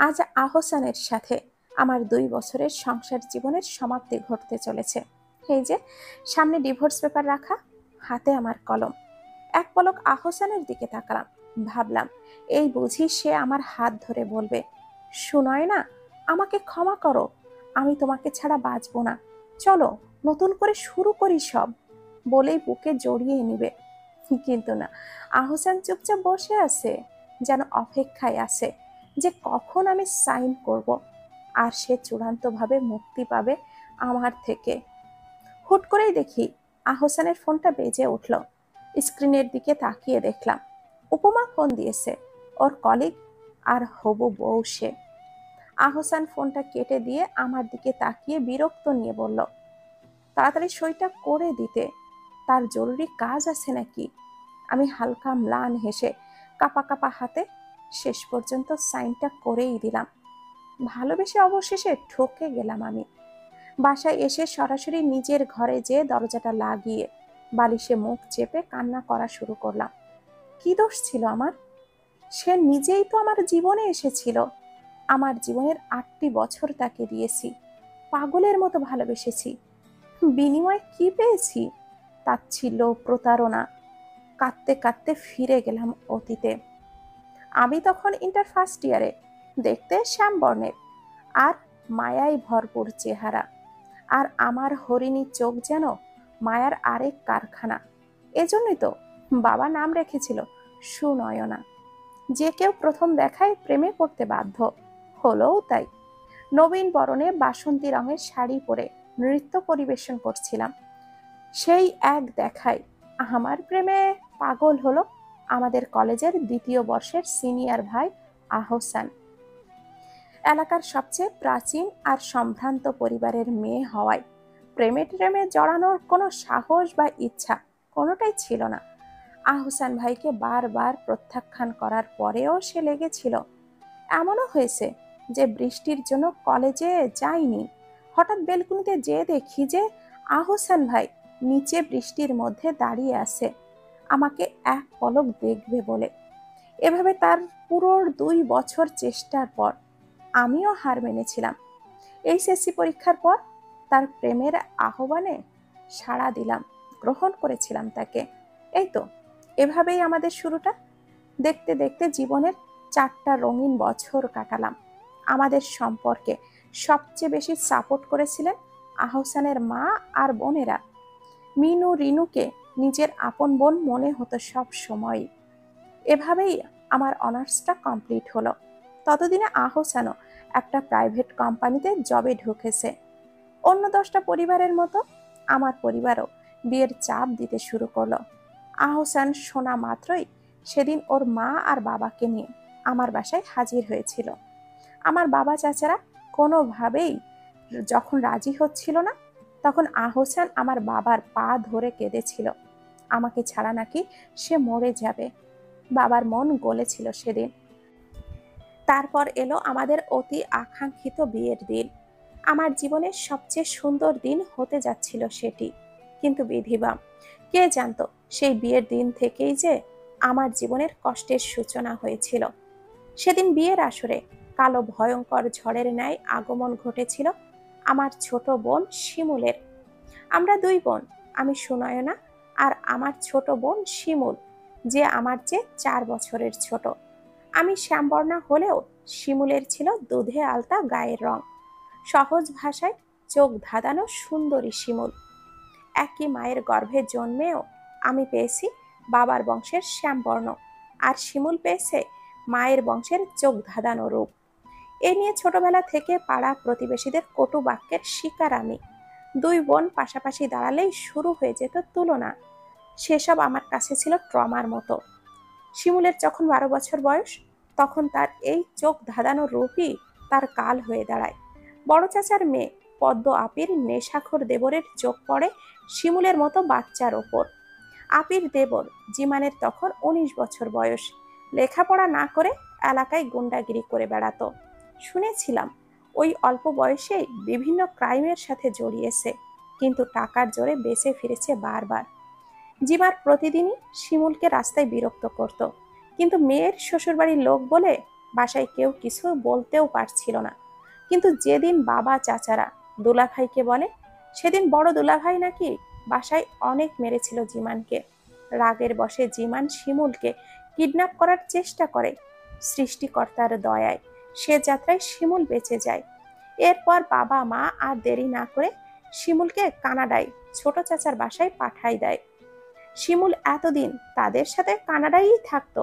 আজ আহসানের সাথে আমার 2 বছরের সংসার জীবনের সমাপ্তি ঘটতে চলেছে। এই যে সামনে ডিভোর্স পেপার রাখা, হাতে আমার কলম। এক পলক আহসানের দিকে তাকালাম, ভাবলাম এই বুঝি সে আমার হাত ধরে বলবে, শুনয় না, আমাকে ক্ষমা করো, আমি তোমাকে ছাড়া বাঁচবো না, চলো নতুন করে শুরু করি সব, বলেই বুকে জড়িয়ে নিবে। কিন্তু না, আহসান চুপচাপ বসে আছে, যেন অপেক্ষায় আছে যে কখন আমি সাইন করব আর সে চূড়ান্তভাবে মুক্তি পাবে আমার থেকে। হুট করেই দেখি আহসানের ফোনটা বেজে উঠল। স্ক্রিনের দিকে তাকিয়ে দেখলাম উপমা ফোন দিয়েছে, ওর কলিগ আর হবু বউ সে। আহসান ফোনটা কেটে দিয়ে আমার দিকে তাকিয়ে বিরক্ত নিয়ে বলল, তাড়াতাড়ি সইটা করে দিতে, তার জরুরি কাজ আছে নাকি। আমি হালকা ম্লান হেসে কাপা কাপা হাতে শেষ পর্যন্ত সাইনটা করেই দিলাম। ভালোবেসে অবশেষে ঠকে গেলাম আমি। বাসায় এসে সরাসরি নিজের ঘরে যেয়ে দরজাটা লাগিয়ে বালিশে মুখ চেপে কান্না করা শুরু করলাম। কি দোষ ছিল আমার? সে নিজেই তো আমার জীবনে এসেছিল। আমার জীবনের 8টি বছর তাকে দিয়েছি, পাগলের মতো ভালোবেসেছি। বিনিময়ে কি পেয়েছি? তাচ্ছিল্য, প্রতারণা। কাঁদতে কাঁদতে ফিরে গেলাম অতীতে। আমি তখন ইন্টার ফার্স্ট ইয়ারে, দেখতে শ্যামবর্ণের, আর মায়ায় ভরপুর চেহারা, আর আমার হরিণী চোখ যেন মায়ার আরেক কারখানা। এজন্যই তো বাবা নাম রেখেছিল সুনয়না। যে কেউ প্রথম দেখায় প্রেমে পড়তে বাধ্য, হলোও তাই। নবীন বরণে বাসন্তী রঙের শাড়ি পরে নৃত্য পরিবেশন করছিলাম। সেই এক দেখায় আমার প্রেমে পাগল হলো আমাদের কলেজের 2য় বর্ষের সিনিয়র ভাই আহসান। এলাকার সবচেয়ে প্রাচীন আর সম্ভ্রান্ত পরিবারের মেয়ে হওয়ায় প্রেমে টেমে জড়ানোর কোনো সাহস বা ইচ্ছা কোনোটাই ছিল না। আহসান ভাইকে বারবার প্রত্যাখ্যান করার পরেও সে লেগেছিল। এমনও হয়েছে যে বৃষ্টির জন্য কলেজে যাইনি, হঠাৎ বেলকুনিতে যেয়ে দেখি যে আহসান ভাই নিচে বৃষ্টির মধ্যে দাঁড়িয়ে আছে, আমাকে এক পলক দেখবে বলে। এভাবে তার পুরো 2 বছর চেষ্টার পর আমিও হার মেনেছিলাম। এইচএসসি পরীক্ষার পর তার প্রেমের আহ্বানে সাড়া দিলাম, গ্রহণ করেছিলাম তাকে। এই তো এভাবেই আমাদের শুরুটা। দেখতে দেখতে জীবনের 4টা রঙিন বছর কাটালাম। আমাদের সম্পর্কে সবচেয়ে বেশি সাপোর্ট করেছিলেন আহসানের মা আর বোনেরা। মিনু রিনুকে নিজের আপন বোন মনে হতো সব সময়। এভাবেই আমার অনার্সটা কমপ্লিট হলো। ততদিনে আহসানও একটা প্রাইভেট কোম্পানিতে জবে ঢুকেছে। অন্য 10টা পরিবারের মতো আমার পরিবারও বিয়ের চাপ দিতে শুরু করলো। আহসান শোনা মাত্রই সেদিন ওর মা আর বাবাকে নিয়ে আমার বাসায় হাজির হয়েছিল। আমার বাবা চাচারা কোনোভাবেই যখন রাজি হচ্ছিল না, তখন আহসান আমার বাবার পা ধরে কেঁদেছিল, আমাকে ছাড়া নাকি সে মরে যাবে। বাবার মন গলেছিল সেদিন। তারপর এলো আমাদের অতি আকাঙ্ক্ষিত বিয়ের দিন। আমার জীবনের সবচেয়ে সুন্দর দিন হতে যাচ্ছিল সেটি। কিন্তু বিধিবাম, কে জানতো সেই বিয়ের দিন থেকেই যে আমার জীবনের কষ্টের সূচনা হয়েছিল। সেদিন বিয়ের আসরে কালো ভয়ঙ্কর ঝড়ের ন্যায় আগমন ঘটেছিল আমার ছোট বোন শিমুলের। আমরা 2 বোন, আমি সুনয়না আর আমার ছোট বোন শিমুল, যে আমার চেয়ে 4 বছরের ছোট। আমি শ্যামবর্ণা হলেও শিমুলের ছিল দুধে আলতা গায়ের রং। সহজ ভাষায় চোখ ধাঁধানো সুন্দরী শিমুল। একই মায়ের গর্ভে জন্মেও আমি পেয়েছি বাবার বংশের শ্যামবর্ণ, আর শিমুল পেয়েছে মায়ের বংশের চোখ ধাঁধানো রূপ। এ নিয়ে ছোটবেলা থেকে পাড়া প্রতিবেশীদের কটু বাক্যের শিকার আমি। 2 বোন পাশাপাশি দাঁড়ালেই শুরু হয়ে যেত তুলনা। সেসব আমার কাছে ছিল ট্রমার মতো। শিমুলের যখন 12 বছর বয়স, তখন তার এই চোখ ধাঁধানো রূপই তার কাল হয়ে দাঁড়ায়। বড় চাচার মেয়ে পদ্ম আপির নেশাখোর দেবরের চোখ পড়ে শিমুলের মতো বাচ্চার ওপর। আপির দেবর জিমানের তখন 19 বছর বয়স, লেখাপড়া না করে এলাকায় গুন্ডাগিরি করে বেড়াতো। শুনেছিলাম ওই অল্প বয়সেই বিভিন্ন ক্রাইমের সাথে জড়িয়েছে, কিন্তু টাকার জোরে বেঁচে ফিরেছে বারবার। জিমার প্রতিদিনই শিমুলকে রাস্তায় বিরক্ত করত, কিন্তু মেয়ের শ্বশুরবাড়ির লোক বলে বাসায় কেউ কিছু বলতেও পারছিল না। কিন্তু যেদিন বাবা চাচারা দুলাভাইকে বলে, সেদিন বড় দুলাভাই নাকি বাসায় অনেক মেরেছিল জিমানকে। রাগের বশে জিমান শিমুলকে কিডন্যাপ করার চেষ্টা করে। সৃষ্টিকর্তার দয়ায় সে যাত্রায় শিমুল বেঁচে যায়। এরপর বাবা মা আর দেরি না করে শিমুলকে কানাডায় ছোট চাচার বাসায় পাঠায় দেয়। শিমুল এতদিন তাদের সাথে কানাডায়ই থাকতো।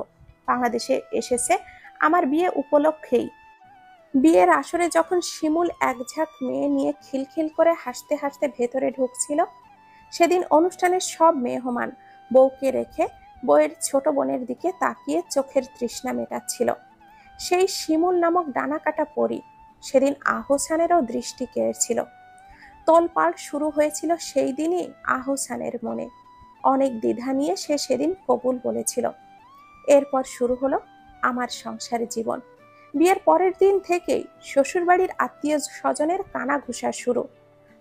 বাংলাদেশে এসেছে আমার বিয়ে উপলক্ষেই। বিয়ের আসরে যখন শিমুল একঝাঁক মেয়ে নিয়ে খিলখিল করে হাসতে হাসতে ভেতরে ঢুকছিল, সেদিন অনুষ্ঠানের সব মেহমান বউকে রেখে বউয়ের ছোট বোনের দিকে তাকিয়ে চোখের তৃষ্ণা মেটাচ্ছিল। সেই শিমুল নামক ডানাকাটা পরী সেদিন আহসানেরও দৃষ্টি কেড়েছিল। তোলপাড় শুরু হয়েছিল সেই দিনই আহসানের মনে। অনেক দ্বিধা নিয়ে সে সেদিন কবুল বলেছিল। এরপর শুরু হলো আমার সংসার জীবন। বিয়ের পরের দিন থেকেই শ্বশুরবাড়ির আত্মীয় স্বজনের কানাঘুষা শুরু।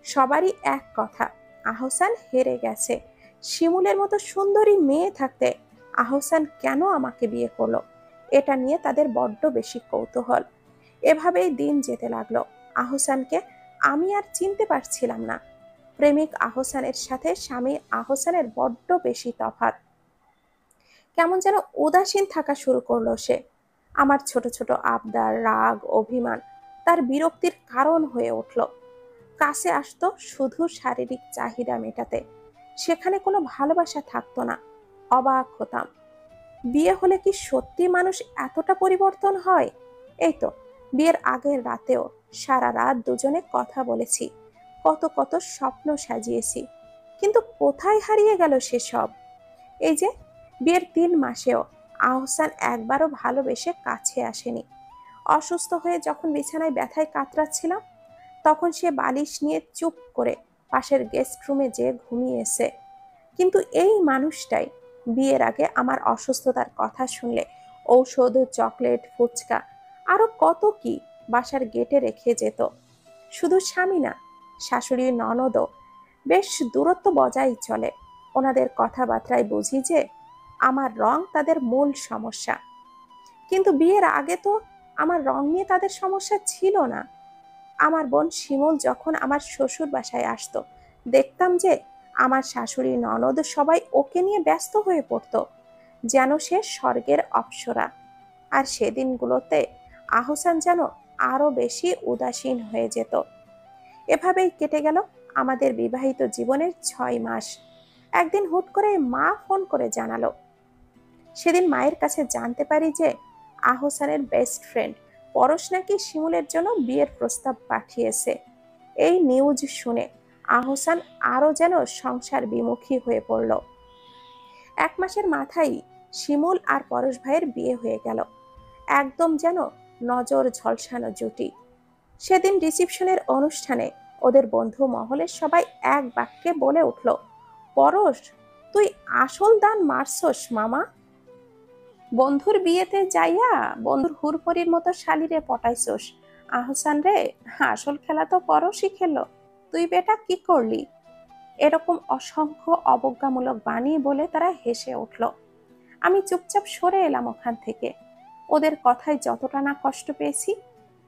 সবারই এক কথা, আহসান হেরে গেছে। শিমুলের মতো সুন্দরী মেয়ে থাকতে আহসান কেন আমাকে বিয়ে করলো, এটা নিয়ে তাদের বড্ড বেশি কৌতূহল। এভাবেই দিন যেতে লাগলো। আহসানকে আমি আর চিনতে পারছিলাম না। প্রেমিক আহসানের সাথে স্বামী আহসানের বড্ড বেশি তফাৎ। কেমন যেন উদাসীন থাকা শুরু করলো সে। আমার ছোট ছোট আবদার, রাগ, অভিমান তার বিরক্তির কারণ হয়ে উঠল। কাছে আসতো শুধু শারীরিক চাহিদা মেটাতে, সেখানে কোনো ভালোবাসা থাকতো না। অবাক হতাম, বিয়ে হলে কি সত্যি মানুষ এতটা পরিবর্তন হয়? এই তো বিয়ের আগের রাতেও সারা রাত দুজনে কথা বলেছি, কত কত স্বপ্ন সাজিয়েছি, কিন্তু কোথায় হারিয়ে গেল সেসব? এই যে বিয়ের 3 মাসেও আহসান একবারও ভালোবেসে কাছে আসেনি। অসুস্থ হয়ে যখন বিছানায় ব্যথায় কাতরাচ্ছিলাম, তখন সে বালিশ নিয়ে চুপ করে পাশের গেস্ট রুমে যেয়ে ঘুমিয়েছে। কিন্তু এই মানুষটাই বিয়ের আগে আমার অসুস্থতার কথা শুনলে ঔষধ, চকলেট, ফুচকা আরো কত কি বাসার গেটে রেখে যেত। শুধু স্বামী না, শাশুড়ি ননদও বেশ দূরত্ব বজায় চলে। ওনাদের কথাবার্তায় বুঝি যে আমার রং তাদের মূল সমস্যা। কিন্তু বিয়ের আগে তো আমার রং নিয়ে তাদের সমস্যা ছিল না। আমার বোন শিমুল যখন আমার শ্বশুর বাসায় আসতো, দেখতাম যে আমার শাশুড়ি ননদ সবাই ওকে নিয়ে ব্যস্ত হয়ে পড়তো, যেন সে স্বর্গের অপ্সরা। আর সেদিনগুলোতে আহসান যেন আরো বেশি উদাসীন হয়ে যেত। এভাবেই কেটে গেল আমাদের বিবাহিত জীবনের 6 মাস। একদিন হুট করে মা ফোন করে জানালো। সেদিন মায়ের কাছে জানতে পারি যে আহসানের বেস্ট ফ্রেন্ড পরশ নাকি শিমুলের জন্য বিয়ের প্রস্তাব পাঠিয়েছে। এই নিউজ শুনে আহসান আরো যেন সংসার বিমুখী হয়ে পড়ল। 1 মাসের মাথায় শিমুল আর পরশ ভাইয়ের বিয়ে হয়ে গেল। একদম যেন নজর ঝলসানো জুটি। সেদিন রিসিপশনের অনুষ্ঠানে ওদের বন্ধু মহলের সবাই এক বাক্যে বলে উঠল, পরশ তুই আসল দান মারছস মামা। বন্ধুর বিয়েতে যাইয়া বন্ধুর হুরপরির মতো শালিরে পটাইছস। আহসান রে, আসল খেলা তো পরশই খেলো, তুই বেটা কি করলি? এরকম অসংখ্য অবজ্ঞামূলক বাণী বলে তারা হেসে উঠল। আমি চুপচাপ সরে এলাম ওখান থেকে। ওদের কথায় যতটা না কষ্ট পেয়েছি,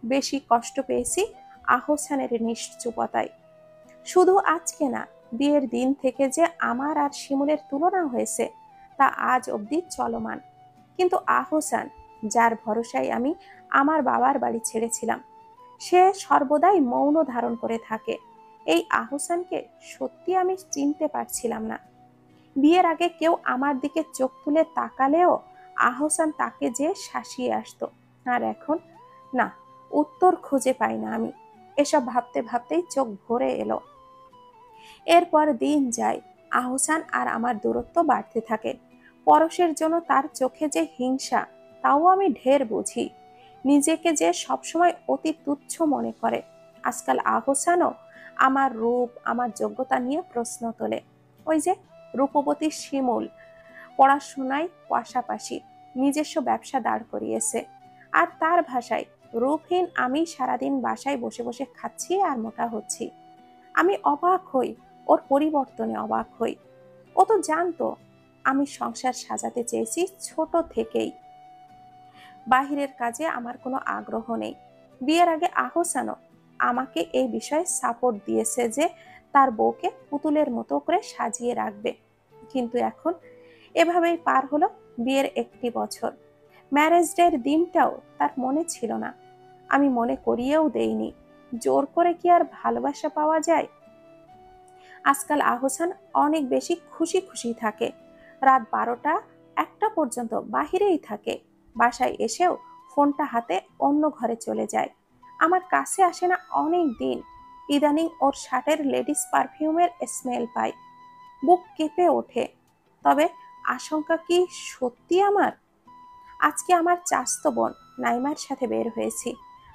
বেশি কষ্ট পেয়েছি আহসানের নিশ্চুপতায়। শুধু আজকে না, বিয়ের দিন থেকে যে আমার আর শিমুলের তুলনা হয়েছে তা আজ অবধি চলমান। কিন্তু আহসান, যার ভরসায় আমি আমার বাবার বাড়ি ছেড়েছিলাম, সে সর্বদাই মৌন ধারণ করে থাকে। এই আহসানকে সত্যি আমি চিনতে পারছিলাম না। বিয়ের আগে কেউ আমার দিকে চোখ তুলে তাকালেও আহসান তাকে যে শাসিয়ে আসতো। আর এখন না, উত্তর খুঁজে পাই না আমি। এসব ভাবতে ভাবতেই চোখ ভরে এলো। এরপর দিন যায়, আহসান আর আমার দূরত্ব বাড়তে থাকে। পরশের জন্য তার চোখে যে হিংসা, তাও আমি ঢের বুঝি। নিজেকে যে সবসময় অতি তুচ্ছ মনে করে। আজকাল আহসানও আমার রূপ, আমার যোগ্যতা নিয়ে প্রশ্ন তোলে। ওই যে রূপবতী শিমুল পড়াশোনায় পাশাপাশি নিজস্ব ব্যবসা দাঁড় করিয়েছে, আর তার ভাষায় রূপহীন আমি সারাদিন বাসায় বসে বসে খাচ্ছি আর মোটা হচ্ছি। আমি অবাক হই, ওর পরিবর্তনে অবাক হই। ও তো জানতো আমি সংসার সাজাতে চেয়েছি ছোট থেকেই। বাহিরের কাজে আমার কোনো আগ্রহ নেই। বিয়ের আগে আহসানও আমাকে এই বিষয়ে সাপোর্ট দিয়েছে যে তার বউকে পুতুলের মতো করে সাজিয়ে রাখবে। কিন্তু এখন এভাবেই পার হলো বিয়ের 1টি বছর। ম্যারেজ ডের দিনটাও তার মনে ছিল না। আমি মনে করিয়েও দেইনি। জোর করে কি আর ভালোবাসা পাওয়া যায়? আজকাল আহসান অনেক বেশি খুশি খুশি থাকে। রাত 12টা 1টা পর্যন্ত বাহিরেই থাকে। বাসায় এসেও ফোনটা হাতে অন্য ঘরে চলে যায়। আমার কাছে আসে না অনেক দিন। ইদানিং ওর শার্টের লেডিস পারফিউমের স্মেল পাই। বুক কেঁপে ওঠে। তবে আশঙ্কা কি সত্যি আমার? আজকে আমার চাচতো বোন নাইমার সাথে বের হয়েছি।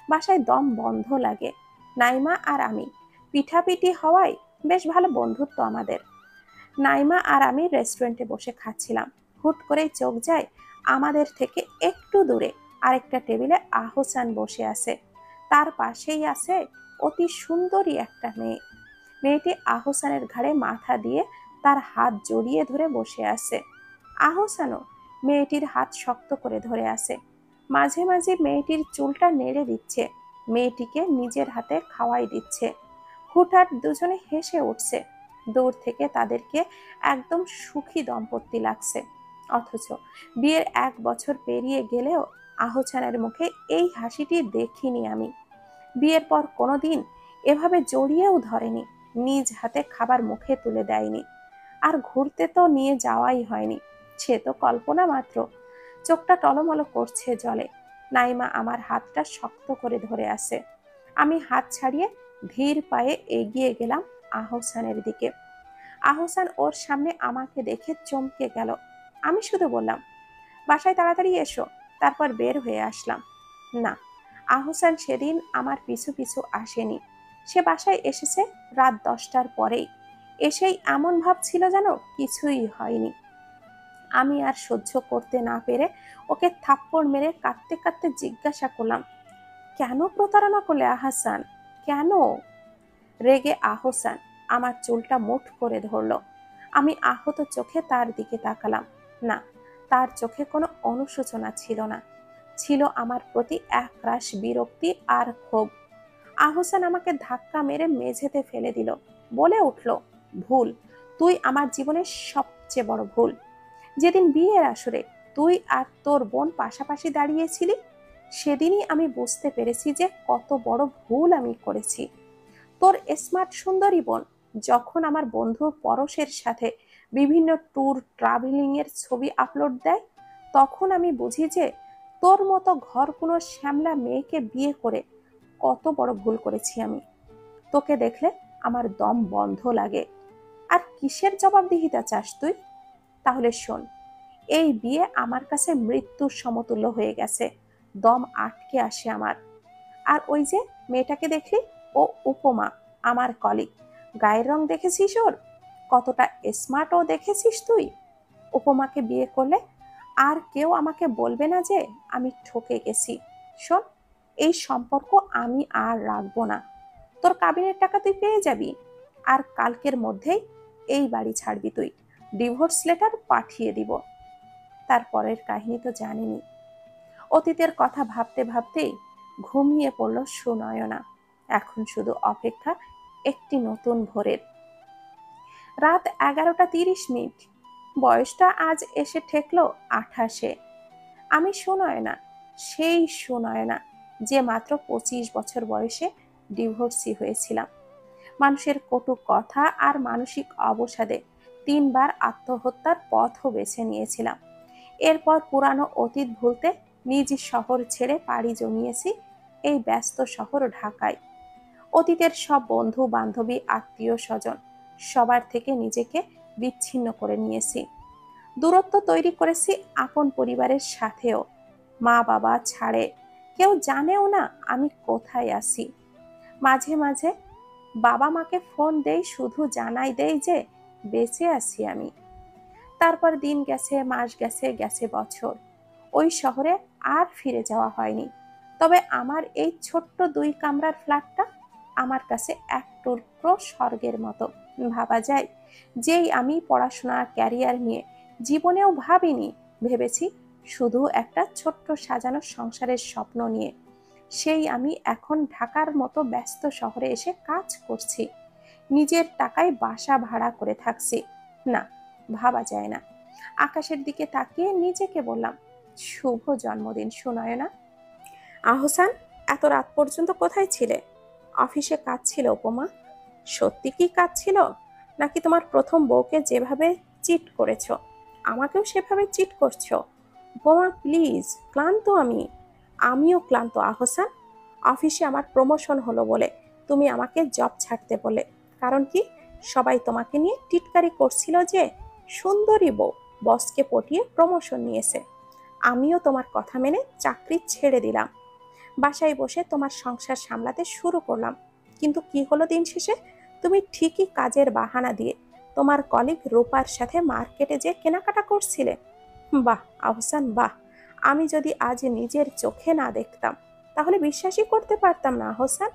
বাসায় দম বন্ধ লাগে। নাইমা আর আমি পিঠাপিঠি হওয়ায় বেশ ভালো বন্ধুত্ব আমাদের। নাইমা আর আমি রেস্টুরেন্টে বসে খাচ্ছিলাম। হুট করেই চোখ যায় আমাদের থেকে একটু দূরে আরেকটা টেবিলে আহসান বসে আছে। তার পাশেই আছে অতি সুন্দরী একটা মেয়ে। মেয়েটি আহসানের ঘাড়ে মাথা দিয়ে তার হাত জড়িয়ে ধরে বসে আছে। আহসানও মেয়েটির হাত শক্ত করে ধরে আছে। মাঝে মাঝে মেয়েটির চুলটা নেড়ে দিচ্ছে, মেয়েটিকে নিজের হাতে খাওয়াই দিচ্ছে। হুটহাট দুজনে হেসে উঠছে। দূর থেকে তাদেরকে একদম সুখী দম্পতি লাগছে। অথচ বিয়ের 1 বছর পেরিয়ে গেলেও আহসানের মুখে এই হাসিটি দেখিনি আমি। বিয়ের পর কোনোদিন এভাবে জড়িয়েও ধরেনি, নিজ হাতে খাবার মুখে তুলে দেয়নি। আর ঘুরতে তো নিয়ে যাওয়াই হয়নি, সে তো কল্পনা মাত্র। চোখটা টলমলো করছে জলে। নাইমা আমার হাতটা শক্ত করে ধরে আছে। আমি হাত ছাড়িয়ে ধীর পায়ে এগিয়ে গেলাম আহসানের দিকে। আহসান ওর সামনে আমাকে দেখে চমকে গেল। আমি শুধু বললাম, বাসায় তাড়াতাড়ি এসো। তারপর বের হয়ে আসলাম। না, আহসান সেদিন আমার পিছু পিছু আসেনি। সে বাসায় এসেছে রাত 10টার পরেই। এসেই এমন ভাব ছিল যেন কিছুই হয়নি। আমি আর সহ্য করতে না পেরে ওকে থাপ্পড় মেরে কাঁদতে কাঁদতে জিজ্ঞাসা করলাম, কেন প্রতারণা করলে আহসান? কেন? রেগে আহসান আমার চুলটা মুঠ করে ধরলো। আমি আহত চোখে তার দিকে তাকালাম। না, তার চোখে কোনো অনুশোচনা ছিল না, ছিল আমার প্রতি একরাশ বিরক্তি আর ক্ষোভ। আহসান আমাকে ধাক্কা মেরে মেঝেতে ফেলে দিল। বলে উঠল, ভুল, তুই আমার জীবনের সবচেয়ে বড় ভুল। যেদিন বিয়ের আসরে তুই আর তোর বোন পাশাপাশি দাঁড়িয়েছিলি, সেদিনই আমি বুঝতে পেরেছি যে কত বড় ভুল আমি করেছি। তোর স্মার্ট সুন্দরী বোন যখন আমার বন্ধু পরশের সাথে বিভিন্ন ট্যুর ট্রাভেলিং এর ছবি আপলোড দেয়, তখন আমি বুঝি যে তোর মতো ঘর কোনো শ্যামলা মেয়েকে বিয়ে করে কত বড় ভুল করেছি আমি। তোকে দেখলে আমার দম বন্ধ লাগে। আর কিসের জবাবদিহিতা চাস তুই? তাহলে শোন, এই বিয়ে আমার কাছে মৃত্যুর সমতুল্য হয়ে গেছে। দম আটকে আসে আমার। আর ওই যে মেয়েটাকে দেখলি, ও উপমা, আমার কলিগ। গায়ের রং দেখেছিস ওর? কতটা স্মার্ট ও দেখেছিস তুই? উপমাকে বিয়ে করলে আর কেউ আমাকে বলবে না যে আমি ঠকে গেছি। শোন, এই সম্পর্ক আমি আর রাখবো না। তোর কাবিনের টাকা তুই পেয়ে যাবি, আর কালকের মধ্যেই এই বাড়ি ছাড়বি তুই। ডিভোর্স লেটার পাঠিয়ে দিব। তারপরের কাহিনী তো জানেনি। অতীতের কথা ভাবতে ভাবতেই ঘুমিয়ে পড়ল সুনয়না। এখন শুধু অপেক্ষা একটি নতুন ভোরের। রাত 11টা 30 মিনিট। বয়সটা আজ এসে ঠেকলো 28-এ। আমি সুনয়না, সেই সুনয়না যে মাত্র 25 বছর বয়সে ডিভোর্সি হয়েছিলাম। মানুষের কটু কথা আর মানসিক অবসাদে 3বার আত্মহত্যার পথও বেছে নিয়েছিলাম। এরপর পুরানো অতীত ভুলতে নিজ শহর ছেড়ে পাড়ি জমিয়েছি এই ব্যস্ত শহর ঢাকায়। অতীতের সব বন্ধু বান্ধবী আত্মীয় স্বজন সবার থেকে নিজেকে বিচ্ছিন্ন করে নিয়েছি। দূরত্ব তৈরি করেছি আপন পরিবারের সাথেও। মা বাবা ছাড়ে কেউ জানেও না আমি কোথায় আছি। মাঝে মাঝে বাবা মাকে ফোন দেই, শুধু জানাই দেই যে বেঁচে আছি আমি। তারপর দিন গেছে, মাস গেছে, গেছে বছর। ওই শহরে আর ফিরে যাওয়া হয়নি। তবে আমার এই ছোট্ট 2 কামরার ফ্ল্যাটটা আমার কাছে এক টুকরো স্বর্গের মতো। ভাবা যায়, যেই আমি পড়াশোনা ক্যারিয়ার নিয়ে জীবনেও ভাবিনি, ভেবেছি শুধু একটা ছোট্ট সাজানো সংসারের স্বপ্ন নিয়ে। সেই আমি এখন ঢাকার মতো ব্যস্ত শহরে এসে কাজ করছি, নিজের টাকায় বাসা ভাড়া করে থাকছি। না, ভাবা যায় না। আকাশের দিকে তাকিয়ে নিজেকে বললাম, শুভ জন্মদিন সুনয়না। আহসান, এত রাত পর্যন্ত কোথায় ছিলে? অফিসে কাজ ছিল উপমা। সত্যি কি কাজ ছিল, নাকি তোমার প্রথম বউকে যেভাবে চিট করেছো আমাকেও সেভাবে চিট করছো? উপমা প্লিজ, ক্লান্ত আমি। আমিও ক্লান্ত আহসান। অফিসে আমার প্রমোশন হলো বলে তুমি আমাকে জব ছাড়তে বলে, কারণ কি? সবাই তোমাকে নিয়ে টিটকারি করছিল যে সুন্দরী বউ, বসকে পটিয়ে প্রমোশন নিয়েছে। আমিও তোমার কথা মেনে চাকরি ছেড়ে দিলাম, বাসায় বসে তোমার সংসার সামলাতে শুরু করলাম। কিন্তু কি হলো দিন শেষে? তুমি ঠিকই কাজের বাহানা দিয়ে তোমার কলিগ রূপার সাথে মার্কেটে যে কেনাকাটা করছিলে। বাহ আহসান বাহ, আমি যদি আজ নিজের চোখে না দেখতাম তাহলে বিশ্বাসই করতে পারতাম না আহসান।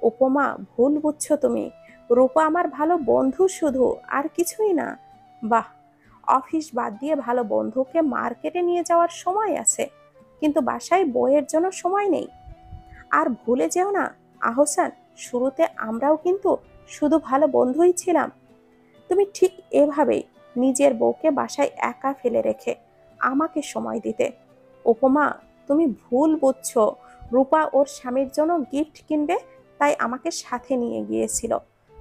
উপমা, ভুল বুঝছো তুমি। রূপা আমার ভালো বন্ধু শুধু, আর কিছুই না। বাহ, অফিস বাদ দিয়ে ভালো বন্ধুকে মার্কেটে নিয়ে যাওয়ার সময় আছে, কিন্তু বাসায় বইয়ের জন্য সময় নেই। আর ভুলে যেও না আহসান, শুরুতে আমরাও কিন্তু শুধু ভালো বন্ধুই ছিলাম। তুমি ঠিক এভাবেই নিজের বউকে বাসায় একা ফেলে রেখে আমাকে সময় দিতে। উপমা, তুমি ভুল বুঝছো। রূপা ওর স্বামীর জন্য গিফট কিনবে, তাই আমাকে সাথে নিয়ে গিয়েছিল,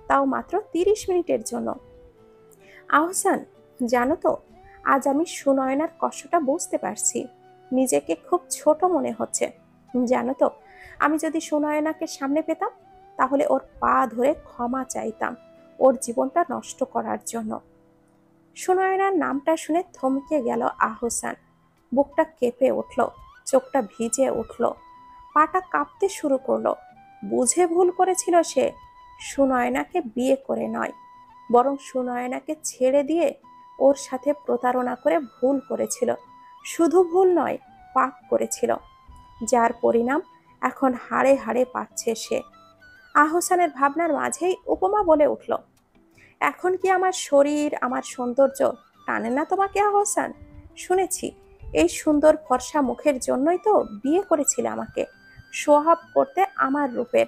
তাও মাত্র 30 মিনিটের জন্য। আহসান, জানো তো, আজ আমি সুনয়নার কষ্টটা বুঝতে পারছি। নিজেকে খুব ছোট মনে হচ্ছে। জানো তো, আমি যদি সুনয়নাকে সামনে পেতাম তাহলে ওর পা ধরে ক্ষমা চাইতাম ওর জীবনটা নষ্ট করার জন্য। সুনয়নার নামটা শুনে থমকে গেল আহসান। বুকটা কেঁপে উঠল, চোখটা ভিজে উঠল, পাটা কাঁপতে শুরু করলো। বুঝে ভুল করেছিল সে। সুনয়নাকে বিয়ে করে নয়, বরং সুনয়নাকে ছেড়ে দিয়ে ওর সাথে প্রতারণা করে ভুল করেছিল। শুধু ভুল নয়, পাপ করেছিল, যার পরিণাম এখন হাড়ে হাড়ে পাচ্ছে সে। আহসানের ভাবনার মাঝেই উপমা বলে উঠল, এখন কি আমার শরীর, আমার সৌন্দর্য টানে না তোমাকে আহসান? শুনেছি এই সুন্দর ফর্সা মুখের জন্যই তো বিয়ে করেছিলে আমাকে, সোহাব করতে আমার রূপের।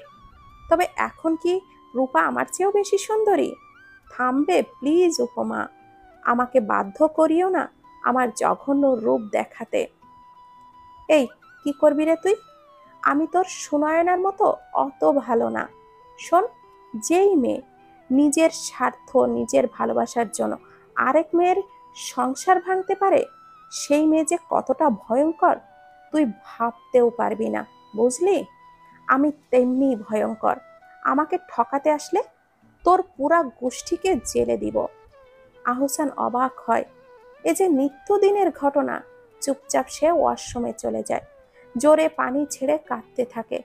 তবে এখন কি রূপা আমার চেয়েও বেশি সুন্দরী? থামবে প্লিজ উপমা, আমাকে বাধ্য করিও না আমার জঘন্য রূপ দেখাতে। এই, কি করবি রে তুই? আমি তোর সুনয়নার মতো অত ভালো না। শোন, যেই মেয়ে নিজের স্বার্থ, নিজের ভালোবাসার জন্য আরেক মেয়ের সংসার ভাঙতে পারে, সেই মেয়ে যে কতটা ভয়ঙ্কর তুই ভাবতেও পারবি না, বুঝলি? আমি তেমনি ভয়ঙ্কর। আমাকে ঠকাতে আসলে তোর পুরা গোষ্ঠীকে জেলে দিব। আহসান অবাক হয়। এ যে নিত্যদিনের ঘটনা। চুপচাপ সে ওয়াশরুমে চলে যায়, জোরে পানি ছেড়ে কাঁদতে থাকে।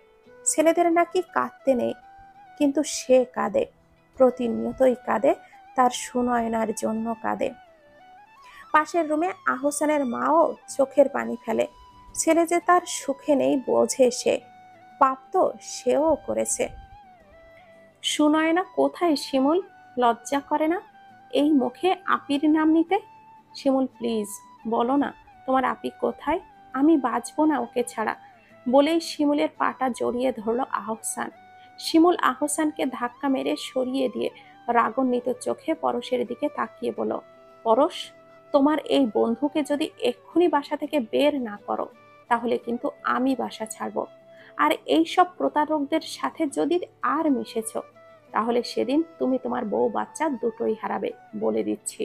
ছেলেদের নাকি কাঁদতে নেই, কিন্তু সে কাঁদে, প্রতিনিয়তই কাঁদে, তার সুনয়নার জন্য কাঁদে। পাশের রুমে আহসানের মাও চোখের পানি ফেলে। ছেলে যে তার সুখে নেই বোঝে সে, পাপ তো সেও করেছে। সুনয়না কোথায় শিমুল? লজ্জা করে না এই মুখে আপির নাম নিতে? শিমুল প্লিজ বলো না তোমার আপি কোথায়, আমি বাঁচবো না ওকে ছাড়া। বলেই শিমুলের পাটা জড়িয়ে ধরলো আহসান। শিমুল আহসানকে ধাক্কা মেরে সরিয়ে দিয়ে রাগান্বিত চোখে পরশের দিকে তাকিয়ে বলল, পরশ, তোমার এই বন্ধুকে যদি এক্ষুনি বাসা থেকে বের না করো তাহলে কিন্তু আমি বাসা ছাড়বো। আর এই সব প্রতারকদের সাথে যদি আর মিশেছ তাহলে সেদিন তুমি তোমার বউ বাচ্চা দুটোই হারাবে, বলে দিচ্ছি।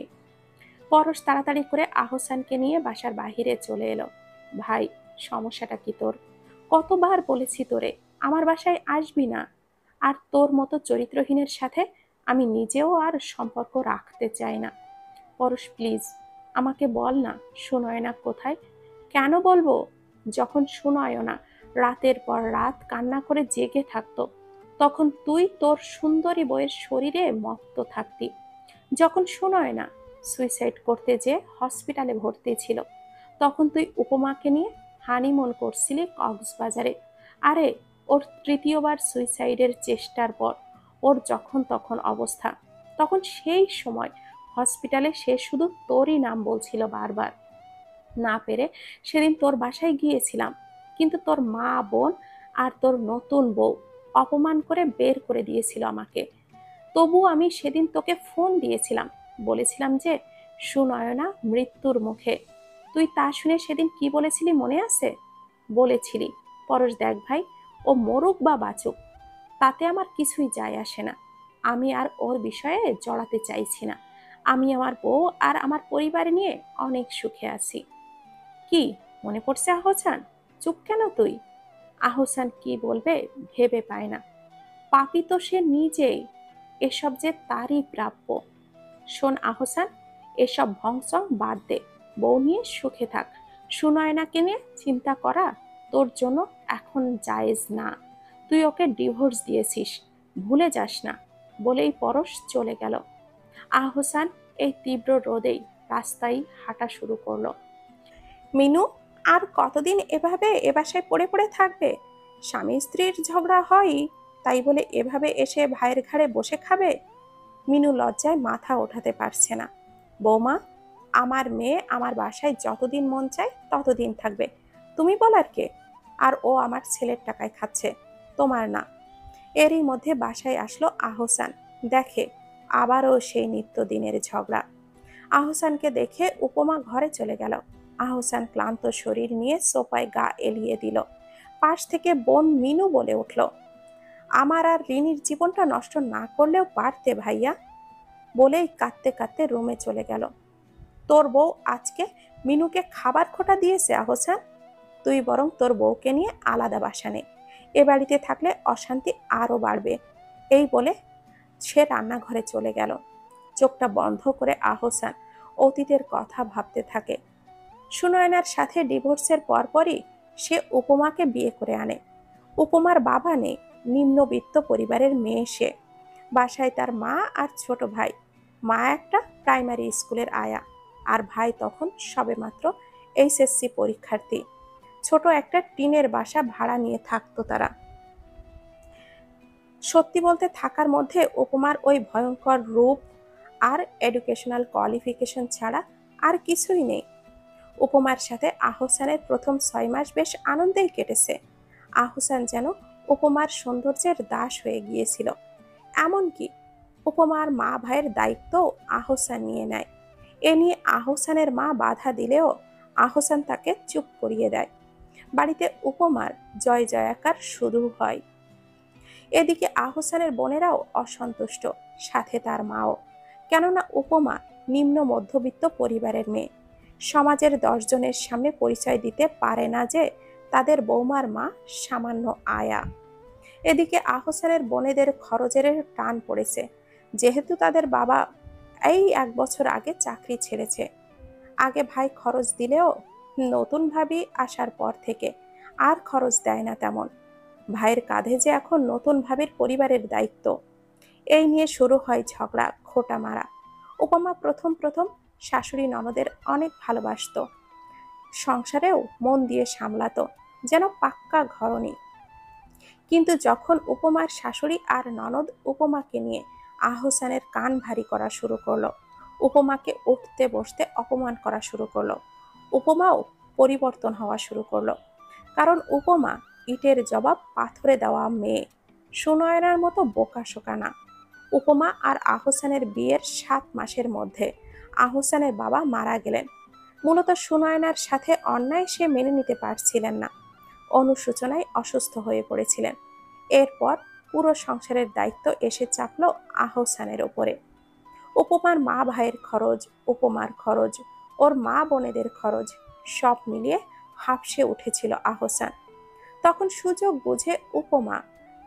পরশ তাড়াতাড়ি করে আহসানকে নিয়ে বাসার বাহিরে চলে এলো। ভাই, সমস্যাটা কি তোর? কতবার বলেছি তোরে আমার বাসায় আসবি না। আর তোর মতো চরিত্রহীনের সাথে আমি নিজেও আর সম্পর্ক রাখতে চাই না। পরশ প্লিজ আমাকে বল না সুনয়না কোথায়? কেন বলবো, যখন সুনয়না রাতের পর রাত কান্না করে জেগে থাকতো তখন তুই তোর সুন্দরী বইয়ের শরীরে মত্ত থাকতি। যখন সুনয়না সুইসাইড করতে যে হসপিটালে ভর্তি ছিল তখন তুই উপমাকে নিয়ে হানিমুন করছিলি কক্সবাজারে। আরে, ওর তৃতীয়বার সুইসাইডের চেষ্টার পর ওর যখন তখন অবস্থা, তখন সেই সময় হসপিটালে সে শুধু তোরই নাম বলছিল বারবার। না পেরে সেদিন তোর বাসায় গিয়েছিলাম, কিন্তু তোর মা, বোন আর তোর নতুন বউ অপমান করে বের করে দিয়েছিল আমাকে। তবু আমি সেদিন তোকে ফোন দিয়েছিলাম, বলেছিলাম যে সুনয়না মৃত্যুর মুখে। তুই তা শুনে সেদিন কি বলেছিলি মনে আছে? বলেছিলি, পরশ দেখ ভাই, ও মরুক বা বাঁচুক তাতে আমার কিছুই যায় আসে না, আমি আর ওর বিষয়ে জড়াতে চাইছি না। আমি আমার বউ আর আমার পরিবার নিয়ে অনেক সুখে আছি। কি মনে পড়ছে আহসান? চুপ কেন তুই? আহসান কি বলবে ভেবে পায় না। পাপী তো সে নিজেই, এসব যে তারই প্রাপ্য। শোন আহসান, এসব ভংসং বাদ দে, বউ নিয়ে সুখে থাক। সুনয়নাকে নিয়ে চিন্তা করা তোর জন্য এখন জায়েজ না। তুই ওকে ডিভোর্স দিয়েছিস, ভুলে যাস না। বলেই পরশ চলে গেল। আহসান এই তীব্র রোদেই রাস্তায় হাঁটা শুরু করলো। মিনু আর কতদিন এভাবে এ বাসায় পড়ে পড়ে থাকবে? স্বামী স্ত্রীর ঝগড়া হয় তাই বলে এভাবে এসে ভাইয়ের ঘাড়ে বসে খাবে? মিনু লজ্জায় মাথা ওঠাতে পারছে না। বৌমা, আমার মেয়ে আমার বাসায় যতদিন মন চায় ততদিন থাকবে, তুমি বলার কে? আর ও আমার ছেলের টাকায় খাচ্ছে, তোমার না। এরই মধ্যে বাসায় আসলো আহসান। দেখে আবারও সেই নিত্যদিনের ঝগড়া। আহসানকে দেখে উপমা ঘরে চলে গেল। আহসান ক্লান্ত শরীর নিয়ে সোফায় গা এলিয়ে দিল। পাশ থেকে বোন মিনু বলে উঠল, আমার আর রিনির জীবনটা নষ্ট না করলেও পারতে ভাইয়া। বলেই কাঁদতে কাঁদতে রুমে চলে গেল। তোর বউ আজকে মিনুকে খাবার খোটা দিয়েছে আহসান, তুই বরং তোর বউকে নিয়ে আলাদা বাসা নে, এ বাড়িতে থাকলে অশান্তি আরো বাড়বে। এই বলে সে রান্নাঘরে চলে গেল। চোখটা বন্ধ করে আহসান অতীতের কথা ভাবতে থাকে। সুনয়নার সাথে ডিভোর্সের পরপরই সে উপমাকে বিয়ে করে আনে। উপমার বাবা নেই, নিম্নবিত্ত পরিবারের মেয়ে সে। বাসায় তার মা আর ছোট ভাই। মা একটা প্রাইমারি স্কুলের আয়া, আর ভাই তখন সবেমাত্র এইচএসসি পরীক্ষার্থী। ছোট একটা টিনের বাসা ভাড়া নিয়ে থাকতো তারা। সত্যি বলতে থাকার মধ্যে উপমার ওই ভয়ঙ্কর রূপ আর এডুকেশনাল কোয়ালিফিকেশন ছাড়া আর কিছুই নেই। উপমার সাথে আহসানের প্রথম 6 মাস বেশ আনন্দেই কেটেছে। আহসান যেন উপমার সৌন্দর্যের দাস হয়ে গিয়েছিল। এমনকি উপমার মা ভাইয়ের দায়িত্ব আহসান নিয়ে নেয়। এ নিয়ে আহসানের মা বাধা দিলেও আহসান তাকে চুপ করিয়ে দেয়। বাড়িতে উপমার জয় জয়াকার শুরু হয়। এদিকে আহসানের বোনেরাও অসন্তুষ্ট, সাথে তার মাও। কেননা উপমা নিম্ন মধ্যবিত্ত পরিবারের মেয়ে। সমাজের 10 জনের সামনে পরিচয় দিতে পারে না যে তাদের বৌমার মা সামান্য আয়া। এদিকে আহসানের বোনেদের খরচের টান পড়েছে, যেহেতু তাদের বাবা এই 1 বছর আগে চাকরি ছেড়েছে। আগে ভাই খরচ দিলেও নতুন ভাবি আসার পর থেকে আর খরচ দেয় না তেমন। ভাইয়ের কাঁধে যে এখন নতুন ভাবির পরিবারের দায়িত্ব। এই নিয়ে শুরু হয় ঝগড়া, খোঁটা মারা। উপমা প্রথম প্রথম শাশুড়ি ননদের অনেক ভালোবাসতো, সংসারেও মন দিয়ে সামলাতো, যেন পাক্কা ঘরণী। কিন্তু যখন উপমার শাশুড়ি আর ননদ উপমাকে নিয়ে আহসানের কান ভারী করা শুরু করলো, উপমাকে উঠতে বসতে অপমান করা শুরু করলো, উপমাও পরিবর্তন হওয়া শুরু করলো। কারণ উপমা ইটের জবাব পাথরে দেওয়া মেয়ে, সুনয়নার মতো বোকাশোকা না। উপমা আর আহসানের বিয়ের 7 মাসের মধ্যে আহসানের বাবা মারা গেলেন। মূলত সুনয়নার সাথে অন্যায় সে মেনে নিতে পারছিলেন না। অনুশোচনায় অসুস্থ হয়ে পড়েছিলেন। এরপর পুরো সংসারের দায়িত্ব এসে চাপল আহসানের ওপরে। উপমার মা ভাইয়ের খরচ, উপমার খরচ, ওর মা বোনেদের খরচ, সব মিলিয়ে হাঁপসে উঠেছিল আহসান। তখন সুযোগ বুঝে উপমা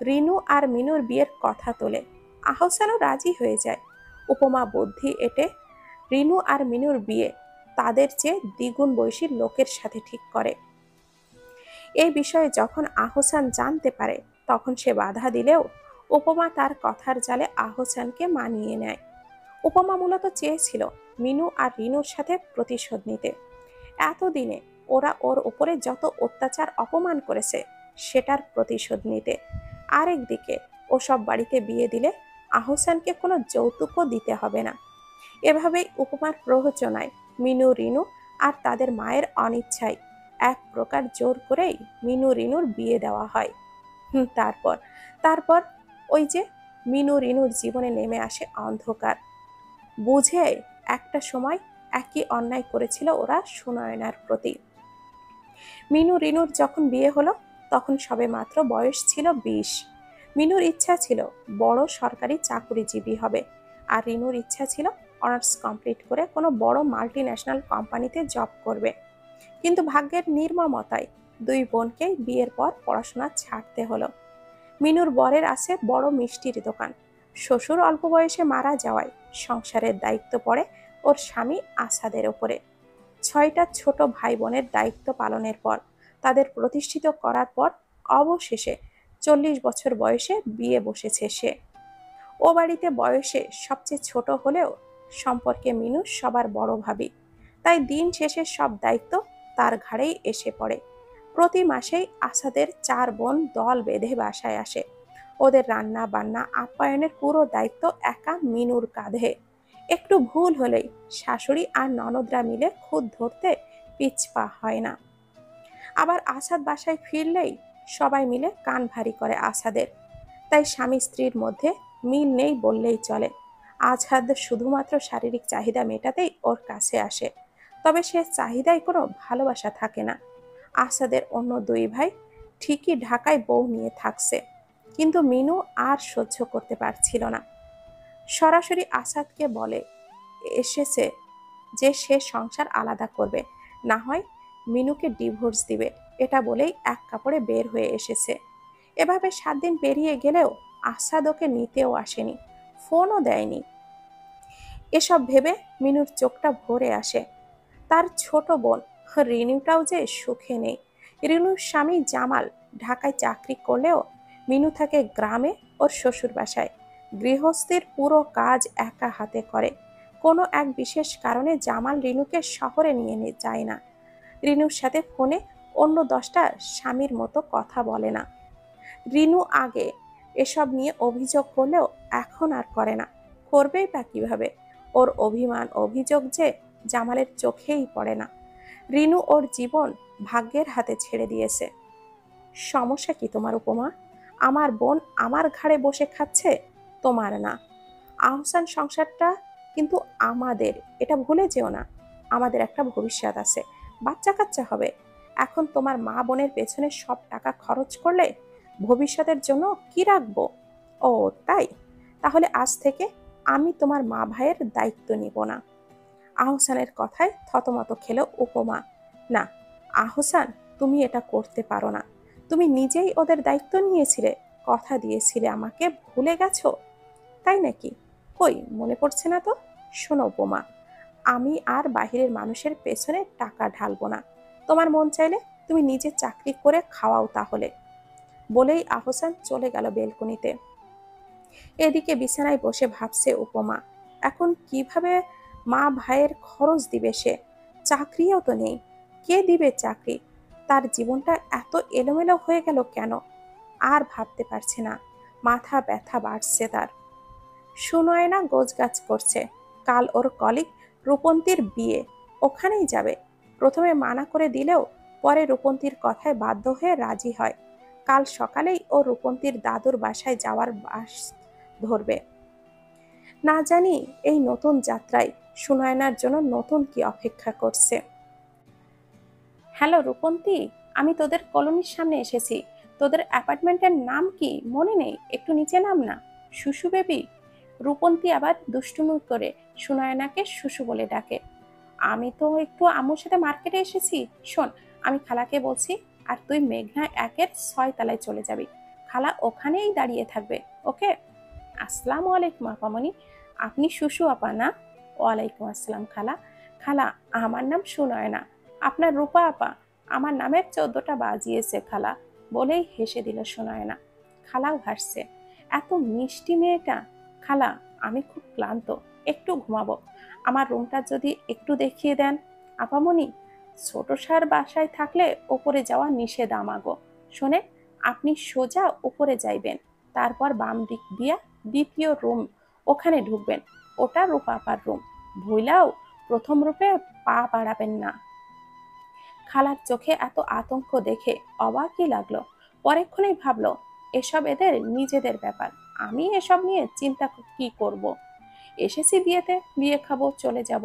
রিনু আর মিনুর বিয়ের কথা তোলে। আহসানও রাজি হয়ে যায়। উপমা বুদ্ধি এঁটে রিনু আর মিনুর বিয়ে তাদের চেয়ে দ্বিগুণ বয়সী লোকের সাথে ঠিক করে। এই বিষয়ে যখন আহসান জানতে পারে তখন সে বাধা দিলেও উপমা তার কথার জালে আহসানকে মানিয়ে নেয়। উপমা মূলত চেয়েছিল মিনু আর রিনুর সাথে প্রতিশোধ নিতে। এতদিনে ওরা ওর উপরে যত অত্যাচার অপমান করেছে সেটার প্রতিশোধ নিতে। আরেকদিকে ওসব বাড়িতে বিয়ে দিলে আহসানকে কোনো যৌতুকও দিতে হবে না। এভাবেই উপমার প্ররোচনায় মিনু, রিনু আর তাদের মায়ের অনিচ্ছায় এক প্রকার জোর করেই মিনু রিনুর বিয়ে দেওয়া হয়। তারপর তারপর ওই যে মিনু রিনুর জীবনে নেমে আসে অন্ধকার। বুঝে একটা সময় একই অন্যায় করেছিল ওরা সুনয়নার প্রতি। মিনু রিনুর যখন বিয়ে হলো তখন সবে মাত্র বয়স ছিল 20। মিনুর ইচ্ছা ছিল বড় সরকারি চাকুরিজীবী হবে, আর রিনুর ইচ্ছা ছিল অনার্স কমপ্লিট করে কোনো বড় মাল্টি ন্যাশনাল কোম্পানিতে জব করবে। কিন্তু ভাগ্যের নির্মমতায় দুই বোনকে বিয়ের পর পড়াশোনা ছাড়তে হলো। মিনুর বরের আছে বড় মিষ্টির দোকান। শ্বশুর অল্প বয়সে মারা যাওয়ায় সংসারের দায়িত্ব পড়ে ওর স্বামী আসাদের ওপরে। 6টা ছোট ভাই বোনের দায়িত্ব পালনের পর, তাদের প্রতিষ্ঠিত করার পর অবশেষে 40 বছর বয়সে বিয়ে বসেছে সে। ও বাড়িতে বয়সে সবচেয়ে ছোট হলেও সম্পর্কে মিনু সবার বড় ভাবি। তাই দিন শেষে সব দায়িত্ব তার ঘাড়েই এসে পড়ে। প্রতি মাসেই আসাদের 4 বোন দল বেঁধে বাসায় আসে। ওদের রান্না বান্না আপ্যায়নের পুরো দায়িত্ব একা মিনুর কাঁধে। একটু ভুল হলেই শাশুড়ি আর ননদরা মিলে খুদ ধরতে পিছপা হয় না। আবার আসাদ বাসায় ফিরলেই সবাই মিলে কান ভারী করে আসাদের। তাই স্বামী স্ত্রীর মধ্যে মিল নেই বললেই চলে। আসাদ শুধুমাত্র শারীরিক চাহিদা মেটাতেই ওর কাছে আসে, তবে সে চাহিদায় কোনো ভালোবাসা থাকে না। আসাদের অন্য দুই ভাই ঠিকই ঢাকায় বউ নিয়ে থাকছে, কিন্তু মিনু আর সহ্য করতে পারছিল না। সরাসরি আসাদকে বলে এসেছে যে সে সংসার আলাদা করবে, না হয় মিনুকে ডিভোর্স দিবে। এটা বলেই এক কাপড়ে বের হয়ে এসেছে। এভাবে 7 দিন পেরিয়ে গেলেও আসাদ ওকে নিতেও আসেনি, ফোনও দেয়নি। এসব ভেবে মিনুর চোখটা ভরে আসে। তার ছোট বোন রিনুটাও যে সুখে নেই। রিনুর স্বামী জামাল ঢাকায় চাকরি করলেও মিনু থাকে গ্রামে ওর শ্বশুর বাসায়। গৃহস্থের পুরো কাজ একা হাতে করে। কোনো এক বিশেষ কারণে জামাল রিনুকে শহরে নিয়ে যায় না। রিনুর সাথে ফোনে অন্য 10টা স্বামীর মতো কথা বলে না। রিনু আগে এসব নিয়ে অভিযোগ করলেও এখন আর করে না। করবেই বা কিভাবে? ওর অভিমান অভিযোগ যে জামালের চোখেই পড়ে না। রিনু ওর জীবন ভাগ্যের হাতে ছেড়ে দিয়েছে। সমস্যা কি তোমার উপমা? আমার বোন আমার ঘাড়ে বসে খাচ্ছে, তোমার না। আহসান সংসারটা কিন্তু আমাদের, এটা ভুলে যেও না। আমাদের একটা ভবিষ্যৎ আছে, বাচ্চা কাচ্চা হবে। এখন তোমার মা বোনের পেছনে সব টাকা খরচ করলে ভবিষ্যতের জন্য কি রাখবো? ও তাই, তাহলে আজ থেকে আমি তোমার মা ভাইয়ের দায়িত্ব নিব না। আহসানের কথায় থতমত খেল উপমা। না আহসান, তুমি এটা করতে পারো না। তুমি নিজেই ওদের দায়িত্ব নিয়েছিলে, কথা দিয়েছিলে আমাকে, ভুলে গেছো? তাই নাকি? কই মনে পড়ছে না তো। শোনো উপমা, আমি আর বাহিরের মানুষের পেছনে টাকা ঢালবো না। তোমার মন চাইলে তুমি নিজে চাকরি করে খাওয়াও তাহলে। বলেই আহসান চলে গেল বেলকনিতে। এদিকে বিছানায় বসে ভাবছে উপমা, এখন কিভাবে মা ভাইয়ের খরচ দিবে সে? চাকরিও তো নেই, কে দিবে চাকরি? তার জীবনটা এত এলোমেলো হয়ে গেল কেন? আর ভাবতে পারছে না, মাথা ব্যথা বাড়ছে তার। সুনয়না গোছগাছ করছে। কাল ওর কলিগ রূপন্তীর বিয়ে, ওখানেই যাবে। প্রথমে মানা করে দিলেও পরে রূপন্তীর কথায় বাধ্য হয়ে রাজি হয়। কাল সকালেই ও রূপন্তীর দাদুর বাসায় যাওয়ার বাস ধরবে। না জানি এই নতুন যাত্রায় সুনয়নার জন্য নতুন কি অপেক্ষা করছে। হ্যালো রূপন্তী, আমি তোদের কলোনির সামনে এসেছি। তোদের অ্যাপার্টমেন্টের নাম কি মনে নেই? একটু নিচে নাম না। শুশু বেবি। রূপন্তী আবার দুষ্টুমি করে সুনয়নাকে শুশু বলে ডাকে। আমি তো একটু আম্মুর সাথে মার্কেটে এসেছি। শোন, আমি খালাকে বলছি, আর তুই মেঘনা 1-এর 6 তলায় চলে যাবি। খালা ওখানেই দাঁড়িয়ে থাকবে, ওকে? আসসালামু আলাইকুম আপামনি। আপনি শুশু আপা না? ওয়ালাইকুম আসসালাম খালা। খালা, আমার নাম সুনয়না। আপনার রূপা আপা আমার নামের 14টা বাজিয়েছে খালা। বলেই হেসে দিল সুনয়না। খালাও হাসছে। এত মিষ্টি মেয়েটা। খালা, আমি খুব ক্লান্ত, একটু ঘুমাবো। আমার রুমটা যদি একটু দেখিয়ে দেন। আপামনি, ছোট সার বাসায় থাকলে ওপরে যাওয়া নিষেধ আমাগো। শোনে, আপনি সোজা উপরে যাইবেন, তারপর বাম দিক দিয়া 2য় রুম, ওখানে ঢুকবেন। ওটা রূপা আপার রুম। ভুলাও প্রথম রূপে পা বাড়াবেন না। খালার চোখে এত আতঙ্ক দেখে অবাকই লাগলো। পরেক্ষণেই ভাবলো এসব এদের নিজেদের ব্যাপার, আমি এসব নিয়ে চিন্তা কি করব। এসেছি বিয়েতে, বিয়ে খাবো, চলে যাব।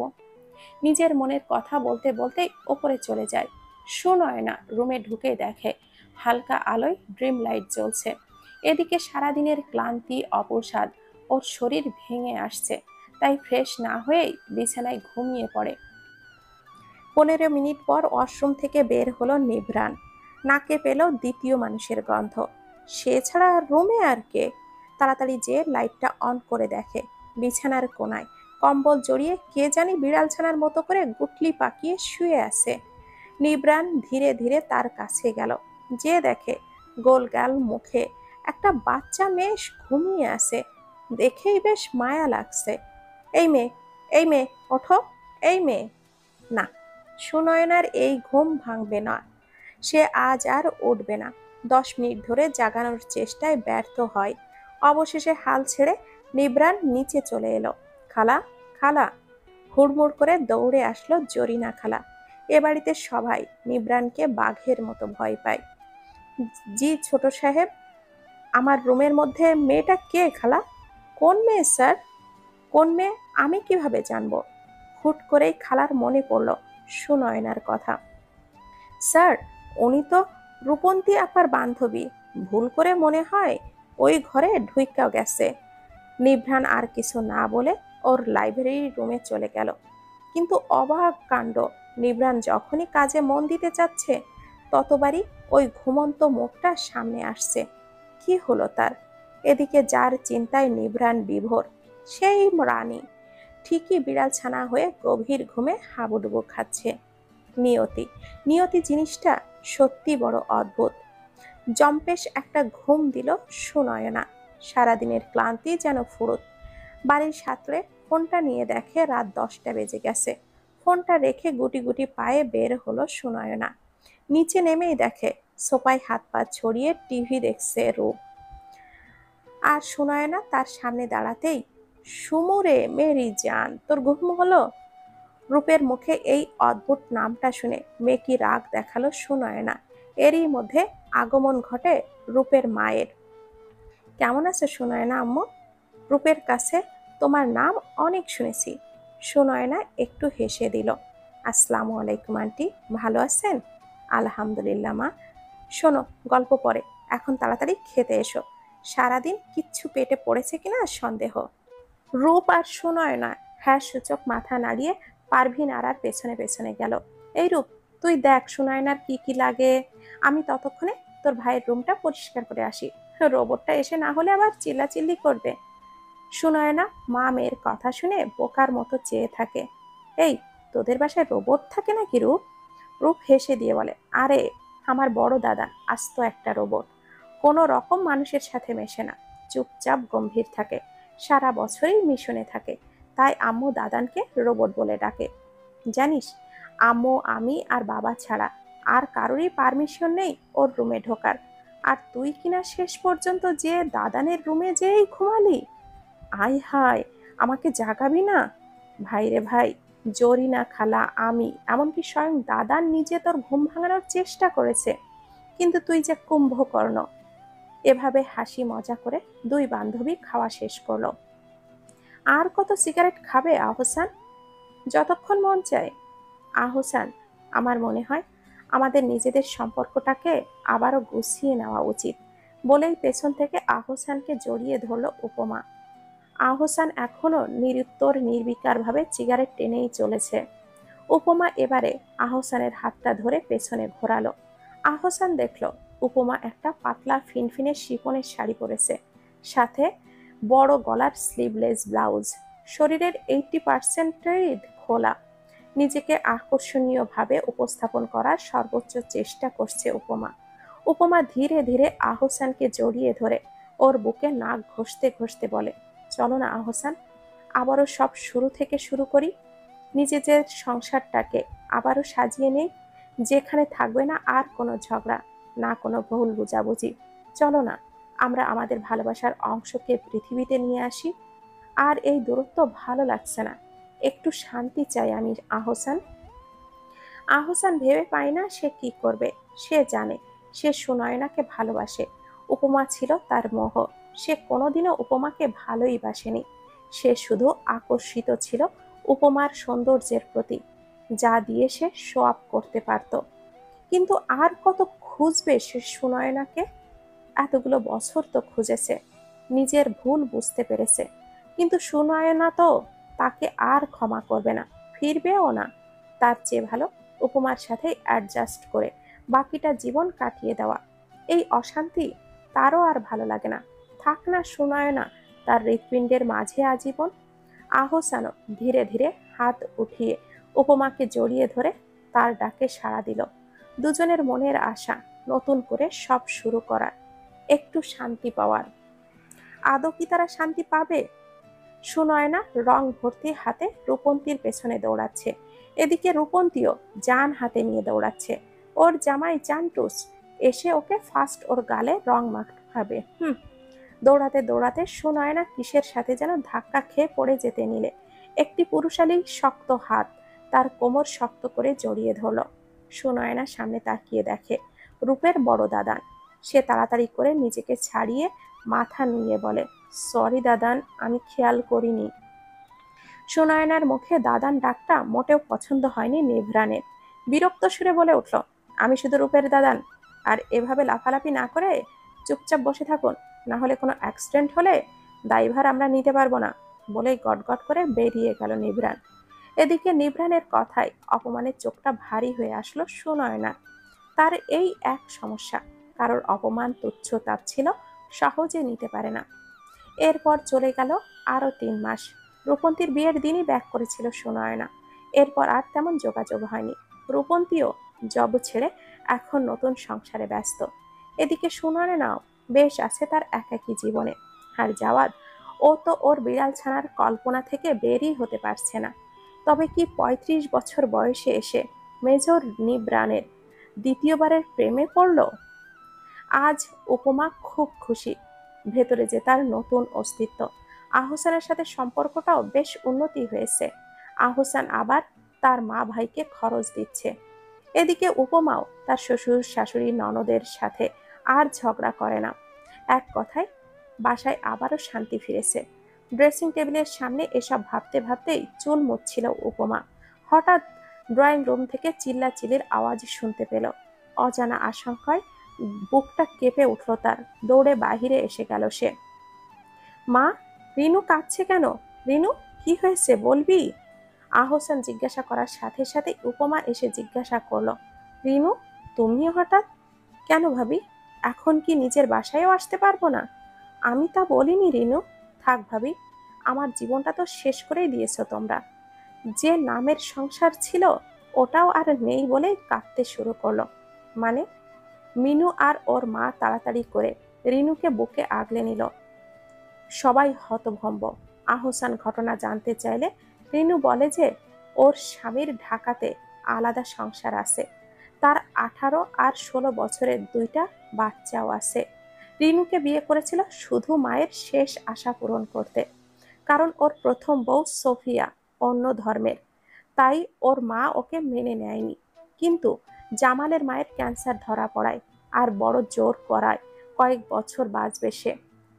নিজের মনের কথা বলতে বলতেই ওপরে চলে যায়। সুনয়না রুমে ঢুকে দেখে হালকা আলোয় ড্রিম লাইট জ্বলছে। এদিকে সারাদিনের ক্লান্তি অবসাদ ওর শরীর ভেঙে আসছে, তাই ফ্রেশ না হয়েই বিছানায় ঘুমিয়ে পড়ে। 15 মিনিট পর ওয়াশরুম থেকে বের হলো নিভ্রান। নাকে পেল দ্বিতীয় মানুষের গন্ধ। সে ছাড়া রুমে আর কে? তাড়াতাড়ি যে লাইটটা অন করে দেখে বিছানার কোনায় কম্বল জড়িয়ে কে জানি বিড়াল ছানার মতো করে গুটলি পাকিয়ে শুয়ে আছে। নিভ্রান ধীরে ধীরে তার কাছে গেল, যে দেখে গোলগাল মুখে একটা বাচ্চা মেয়ে ঘুমিয়ে আছে। দেখেই বেশ মায়া লাগছে। এই মেয়ে, এই মেয়ে, ওঠো, এই মেয়ে। না, সুনয়নার এই ঘুম ভাঙবে না। সে আজ আর উঠবে না। 10 মিনিট ধরে জাগানোর চেষ্টায় ব্যর্থ হয়। অবশেষে হাল ছেড়ে নিভ্রান নিচে চলে এলো। খালা, খালা। হুড়মুড় করে দৌড়ে আসলো জরিনা খালা। এ বাড়িতে সবাই নিভ্রানকে বাঘের মতো ভয় পায়। জি ছোট সাহেব, আমার রুমের মধ্যে মেয়েটা কে খালা? কোন মেয়ে স্যার? কোন মেয়ে আমি কিভাবে জানবো? হুট করেই খালার মনে পড়ল সুনয়নার কথা। স্যার, উনি তো রূপন্তী আপার বান্ধবী। ভুল করে মনে হয় ওই ঘরে ঢুইকা গেছে। নিভ্রান আর কিছু না বলে ওর লাইব্রেরি রুমে চলে গেল। কিন্তু অবাক কাণ্ড, নিভ্রান যখনই কাজে মন দিতে চাচ্ছে ততবারই ওই ঘুমন্ত মুখটা সামনে আসছে। কি হলো তার? এদিকে যার চিন্তায় নিভ্রান বিভোর, সেই রানী ঠিকই বিড়াল ছানা হয়ে গভীর ঘুমে হাবুডুবু খাচ্ছে। নিয়তি, নিয়তি জিনিসটা সত্যি বড় অদ্ভুত। জম্পেশ একটা ঘুম দিল সুনয়না। সারাদিনের ক্লান্তি যেন ফুরুত। বাড়ির সাঁতরে ফোনটা নিয়ে দেখে রাত 10টা বেজে গেছে। ফোনটা রেখে গুটি গুটি পায়ে বের হলো সুনয়না। নিচে নেমেই দেখে সোফায় হাত পা ছড়িয়ে টিভি দেখছে রূপ। আর সুনয়না তার সামনে দাঁড়াতেই, সুমুরে মেরি জান, তোর ঘুম হলো? রূপের মুখে এই অদ্ভুত নামটা শুনে মেকি রাগ দেখালো সুনয়না। এরই মধ্যে আগমন ঘটে রূপের মায়ের। কেমন আছে সুনয়না আম্মু? রূপের কাছে তোমার নাম অনেক শুনেছি। সুনয়না একটু হেসে দিল। আসসালামু আলাইকুম আন্টি, ভালো আছেন? আলহামদুলিল্লাহ মা। শোনো, গল্প পরে, এখন তাড়াতাড়ি খেতে এসো। সারাদিন কিচ্ছু পেটে পড়েছে কিনা সন্দেহ। রূপ আর সুনয়না হ্যাঁ সূচক মাথা নাড়িয়ে পারভিন আরার পেছনে পেছনে গেল। এই রূপ, তুই দেখ সুনয়নার কি কি লাগে, আমি ততক্ষণে তোর ভাইয়ের রুমটা পরিষ্কার করে আসি। রোবটটা এসে না হলে আবার চিল্লাচিল্লি করবে। সুনয়না মা মেয়ের কথা শুনে বোকার মতো চেয়ে থাকে। এই, তোদের বাসায় রোবট থাকে নাকি রূপ? রূপ হেসে দিয়ে বলে, আরে আমার বড় দাদা আস্ত একটা রোবট। কোনো রকম মানুষের সাথে মেশে না, চুপচাপ গম্ভীর থাকে, সারা বছরই মিশনে থাকে। তাই আম্মু দাদানকে রোবট বলে ডাকে। জানিস, আম্মু, আমি আর বাবা ছাড়া আর কারোরই পারমিশন নেই ওর রুমে ঢোকার। আর তুই কিনা শেষ পর্যন্ত যে দাদানের রুমে যেই ঘুমালি। আয় হায়, আমাকে জাগাবি না? ভাই রে ভাই, জরিনা খালা, আমি, এমনকি স্বয়ং দাদা নিজে তোর ঘুম ভাঙানোর চেষ্টা করেছে, কিন্তু তুই যে কুম্ভকর্ণ। এভাবে হাসি মজা করে দুই বান্ধবী খাওয়া শেষ করলো। আর কত সিগারেট খাবে আহসান? যতক্ষণ মন চায়। আহসান, আমার মনে হয় আমাদের নিজেদের সম্পর্কটাকে আবারও গুছিয়ে নেওয়া উচিত, বলেই পেছন থেকে আহসানকে জড়িয়ে ধরল উপমা। আহসান এখনো নিরুত্তর নির্বিকার ভাবে সিগারেট টেনেই চলেছে। উপমা এবারে আহসানের হাতটা ধরে পেছনে ঘোরালো। আহসান দেখলো উপমা একটা পাতলা ফিনফিনে শিফনের শাড়ি পরেছে, সাথে বড় গলার স্লিভলেস ব্লাউজ। শরীরের 80%ই খোলা। নিজেকে আকর্ষণীয়ভাবে উপস্থাপন করার সর্বোচ্চ চেষ্টা করছে উপমা। উপমা ধীরে ধীরে আহসানকে জড়িয়ে ধরে ওর বুকে নাক ঘষতে ঘষতে বলে, চলো না আহসান, আবারও সব শুরু থেকে শুরু করি। নিজেদের সংসারটাকে আবারও সাজিয়ে নেই, যেখানে থাকবে না আর কোনো ঝগড়া, না কোনো ভুল বুঝাবুঝি। চলো না, আমরা আমাদের ভালোবাসার অংশকে পৃথিবীতে নিয়ে আসি। আর এই দূরত্ব ভালো লাগছে না, একটু শান্তি চাই আমি আহসান। আহসান ভেবে পায় না সে কি করবে। সে জানে সে সুনয়নাকে ভালোবাসে, উপমা ছিল তার মোহ। সে কোনোদিনও উপমাকে ভালোই বাসেনি, সে শুধু আকর্ষিত ছিল উপমার সৌন্দর্যের প্রতি, যা দিয়ে সে শো আপ করতে পারত। কিন্তু আর কত খুঁজবে সে সুনয়নাকে? এতগুলো বছর তো খুঁজেছে, নিজের ভুল বুঝতে পেরেছে, কিন্তু সুনয়না তো তাকে আর ক্ষমা করবে না, ফিরবেও না। তার চেয়ে ভালো উপমার সাথে অ্যাডজাস্ট করে বাকিটা জীবন কাটিয়ে দেওয়া। এই অশান্তি তারও আর ভালো লাগে না। থাক না সুনয়না তার হৃৎপিণ্ডের মাঝে আজীবন। আহসানও ধীরে ধীরে হাত উঠিয়ে উপমাকে জড়িয়ে ধরে তার ডাকে সাড়া দিল। দুজনের মনের আশা নতুন করে সব শুরু করার, একটু শান্তি পাওয়ার। আদৌ কি তারা শান্তি পাবে? সুনয়না রং ভর্তি হাতে রূপন্তীর পেছনে দৌড়াচ্ছে, এদিকে রূপন্তীও জান হাতে নিয়ে দৌড়াচ্ছে। ওর জামাই জান্টুস এসে ওকে ফার্স্ট ওর গালে রং মাখাবে। দৌড়াতে দৌড়াতে সুনয়না কিসের সাথে যেন ধাক্কা খেয়ে পড়ে যেতে নিলে একটি পুরুষালী শক্ত হাত তার কোমর শক্ত করে জড়িয়ে ধরল। সুনয়না সামনে তাকিয়ে দেখে রূপের বড় দাদান। সে তাড়াতাড়ি করে নিজেকে ছাড়িয়ে মাথা নুয়ে বলে, সরি দাদান, আমি খেয়াল করিনি। সুনয়নার মুখে দাদান ডাকটা মোটেও পছন্দ হয়নি নিভ্রানের। বিরক্ত সুরে বলে উঠল, আমি শুধু রূপের দাদান, আর এভাবে লাফালাফি না করে চুপচাপ বসে থাকুন, না হলে কোনো অ্যাক্সিডেন্ট হলে দায়ভার আমরা নিতে পারবো না। বলেই গটগট করে বেরিয়ে গেল নিভ্রান। এদিকে নিভ্রানের কথায় অপমানের চোখটা ভারী হয়ে আসলো সুনয়না। তার এই এক সমস্যা, কারোর অপমান তুচ্ছ তাচ্ছিল্য সহজে নিতে পারে না। এরপর চলে গেল আরো 3 মাস। রূপন্তীর বিয়ের দিনই ব্যাক করেছিল সুনয়না। এরপর আর তেমন যোগাযোগ হয়নি। রূপন্তীও জব ছেড়ে এখন নতুন সংসারে ব্যস্ত। এদিকে সুনয়নাও বেশ আছে তার একাকী জীবনে। আর জাওয়াদ, ও তো ওর বিড়াল ছানার কল্পনা থেকে বেরই হতে পারছে না। তবে কি 35 বছর বয়সে এসে মেজর নিব্রানের দ্বিতীয়বারের প্রেমে পড়ল? আজ উপমা খুব খুশি, ভেতরে যে তার নতুন অস্তিত্ব। আহসানের সাথে সম্পর্কটাও বেশ উন্নতি হয়েছে। আহসান আবার তার মা ভাইকে খরচ দিচ্ছে। এদিকে উপমাও তার শ্বশুর শাশুড়ি ননদের সাথে আর ঝগড়া করে না। এক কথায় বাসায় আবারও শান্তি ফিরেছে। ড্রেসিং টেবিলের সামনে এসব ভাবতে ভাবতেই চুল মুছছিল উপমা। হঠাৎ ড্রয়িং রুম থেকে চিল্লাচিল্লির আওয়াজ শুনতে পেল। অজানা আশঙ্কায় বুকটা কেঁপে উঠল তার। দৌড়ে বাহিরে এসে গেল সে। মা, রিনু কাঁদছে কেন? রিনু, কি হয়েছে বলবি? আহসান জিজ্ঞাসা করার সাথে সাথে উপমা এসে জিজ্ঞাসা করলো, রিনু, তুমিও হঠাৎ? কেন ভাবি, এখন কি নিজের বাসায়ও আসতে পারবো না? আমি তা বলিনি রিনু। থাক ভাবি, আমার জীবনটা তো শেষ করেই দিয়েছো তোমরা। যে নামের সংসার ছিল ওটাও আর নেই বলে কাঁদতে শুরু করলো। মানে? মিনু আর ওর মা তাড়াতাড়ি করে রিনুকে বুকে আগলে নিল। সবাই হতভম্ব। আহসান ঘটনা জানতে চাইলে রিনু বলে যে ওর স্বামীর ঢাকাতে আলাদা সংসার আছে, তার 18 আর 16 বছরের 2টা বাচ্চাও আছে। রিনুকে বিয়ে করেছিল শুধু মায়ের শেষ আশা পূরণ করতে, কারণ ওর প্রথম বউ সোফিয়া অন্য ধর্মের, তাই ওর মা ওকে মেনে নেয়নি। কিন্তু জামালের মায়ের ক্যান্সার ধরা পড়ায় আর বড় জোর করায় কয়েক বছর বাঁচবে সে।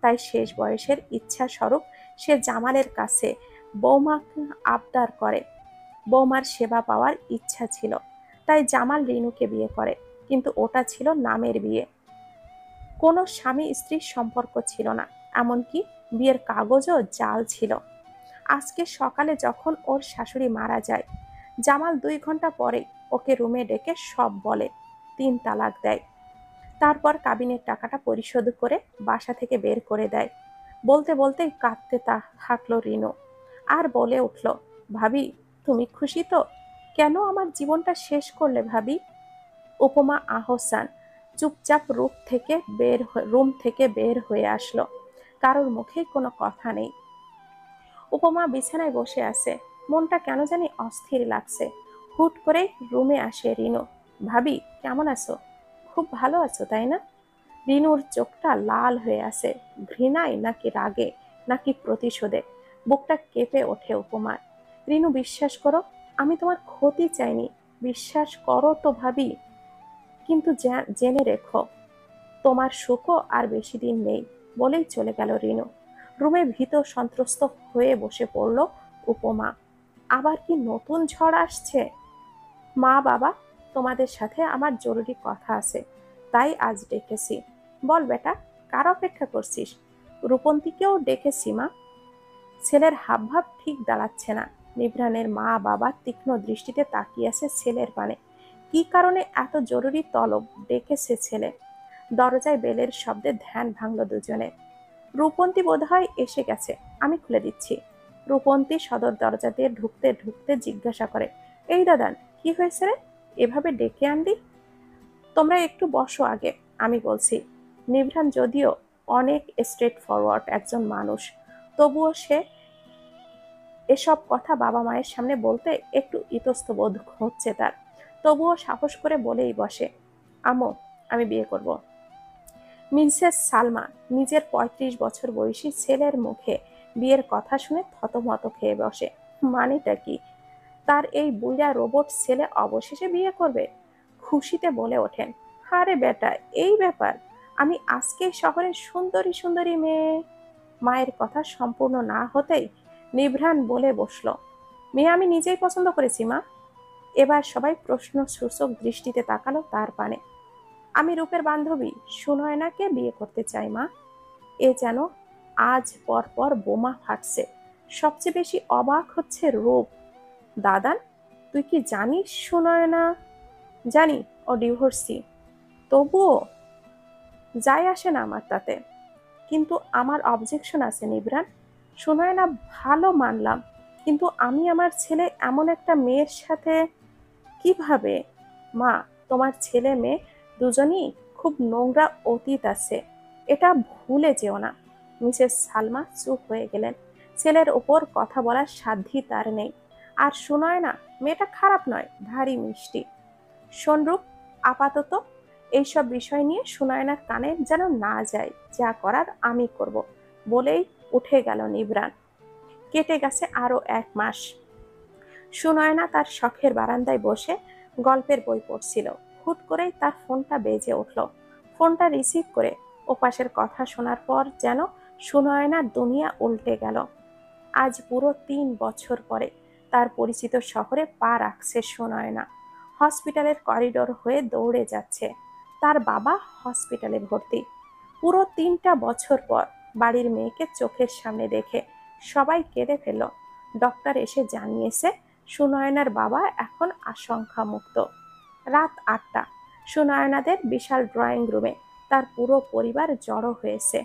তাই শেষ বয়সের ইচ্ছা স্বরূপ সে জামালের কাছে বৌমাকে আবদার করে। বৌমার সেবা পাওয়ার ইচ্ছা ছিল, তাই জামাল রিনুকে বিয়ে করে। কিন্তু ওটা ছিল নামের বিয়ে, কোনো স্বামী স্ত্রীর সম্পর্ক ছিল না, এমনকি বিয়ের কাগজও জাল ছিল। আজকে সকালে যখন ওর শাশুড়ি মারা যায়, জামাল 2 ঘন্টা পরে ওকে রুমে ডেকে সব বলে, 3 তালাক দেয়। তারপর কাবিনের টাকাটা পরিশোধ করে বাসা থেকে বের করে দেয়। বলতে বলতে কাঁদতে থাকলো রিনু, আর বলে উঠল, ভাবি, তুমি খুশি তো? কেন আমার জীবনটা শেষ করলে ভাবি? উপমা আহসান চুপচাপ রুম থেকে বের হয়ে আসলো। কারোর মুখে কোনো কথা নেই। উপমা বিছানায় বসে আছে, মনটা কেন জানি অস্থির লাগছে। হুট করে রুমে আসে রিনু। ভাবি, কেমন আছো? খুব ভালো আছো তাই না? রিনুর চোখটা লাল হয়ে আছে, ঘৃণায় নাকি রাগে নাকি প্রতিশোধে। বুকটা কেঁপে ওঠে উপমার। রিনু, বিশ্বাস করো, আমি তোমার ক্ষতি চাইনি, বিশ্বাস করো তো ভাবি, কিন্তু জেনে রেখো তোমার সুখও আর বেশি দিন নেই। বলেই চলে গেল রিনু। রুমে ভীত সন্ত্রস্ত হয়ে বসে পড়ল উপমা। আবার কি নতুন ঝড় আসছে? মা বাবা, তোমাদের সাথে আমার জরুরি কথা আছে, তাই আজ ডেকেছি। বল বেটা, কার অপেক্ষা করছিস? রূপন্তীকেও ডেকেছি মা। ছেলের হাবভাব ঠিক দাঁড়াচ্ছে না। নিভ্রানের মা বাবা তীক্ষ্ণ দৃষ্টিতে তাকিয়ে আছে ছেলের পানে। কি কারণে এত জরুরি তলব ডেকেছে ছেলে? দরজায় বেলের শব্দে ধ্যান ভাঙল দুজনে। রূপন্তী বোধহয় এসে গেছে, আমি খুলে দিচ্ছি। রূপন্তী সদর দরজা দিয়ে ঢুকতে ঢুকতে জিজ্ঞাসা করে, এই দাদান, কি হয়েছে রে? এভাবে ডেকে আনলি? তোমরা একটু বসো আগে, আমি বলছি। নিভ্রান যদিও অনেক স্ট্রেট ফরওয়ার্ড একজন মানুষ, তবুও সে এসব কথা বাবা মায়ের সামনে বলতে একটু ইতস্তত বোধ হচ্ছে তার। তবুও সাহস করে বলেই বসে, আম্মু, আমি বিয়ে করব। মিসেস সালমা নিজের ৩৫ বছর বয়সী ছেলের মুখে বিয়ের কথা শুনে থতমত খেয়ে বসে। মানেটা কি? তার এই বুইড়া রোবট ছেলে অবশেষে বিয়ে করবে? খুশিতে বলে ওঠেন, আরে বেটা, এই ব্যাপার! আমি আজকেই শহরের সুন্দরী সুন্দরী মেয়ে। মায়ের কথা সম্পূর্ণ না হতেই নিভ্রান বলে বসল, মেয়ে আমি নিজেই পছন্দ করেছি মা। এবার সবাই প্রশ্নসূচক দৃষ্টিতে তাকালো তার পানে। আমি রূপের বান্ধবী সুনয়নাকে বিয়ে করতে চাই মা। এ যেন আজ পর পর বোমা ফাটছে। সবচেয়ে বেশি অবাক হচ্ছে রূপ। দাদান, তুই কি জানিস সুনয়না? জানি, ও ডিভোর্সি। তবুও যায় আসে না আমার তাতে। কিন্তু আমার অবজেকশন আছে নিবরান। সুনয়না ভালো মানলাম, কিন্তু আমি আমার ছেলে এমন একটা মেয়ের সাথে কিভাবে? মা, তোমার ছেলে মেয়ে দুজনই খুব নোংরা অতীত আছে, এটা ভুলে যেও না। মিসেস সালমা চুপ হয়ে গেলেন। ছেলের ওপর কথা বলার সাধ্যই তার নেই। আর সুনয়না মেয়েটা খারাপ নয়, ভারী মিষ্টি। শোনরূপ, আপাতত এইসব বিষয় নিয়ে সুনয়নার কানে যেন না যায়। যা করার আমি করব। বলেই উঠে গেল নিবরান। কেটে গেছে আরো ১ মাস। সুনয়না তার শখের বারান্দায় বসে গল্পের বই পড়ছিল। হুট করেই তার ফোনটা বেজে উঠল। ফোনটা রিসিভ করে ওপাশের কথা শোনার পর যেন সুনয়নার দুনিয়া উল্টে গেল। আজ পুরো ৩ বছর পরে তার পরিচিত শহরে পা রাখছে সুনয়না। হসপিটালের করিডোর হয়ে দৌড়ে যাচ্ছে। তার বাবা হসপিটালে ভর্তি। পুরো ৩টা বছর পর বাড়ির মেয়েকে চোখের সামনে দেখে সবাই কেঁদে ফেলল। ডক্টর এসে জানিয়েছে সুনয়নার বাবা এখন আশঙ্কামুক্ত। রাত ৮টা। সুনয়নাদের বিশাল ড্রয়িং রুমে তার পুরো পরিবার জড়ো হয়েছে।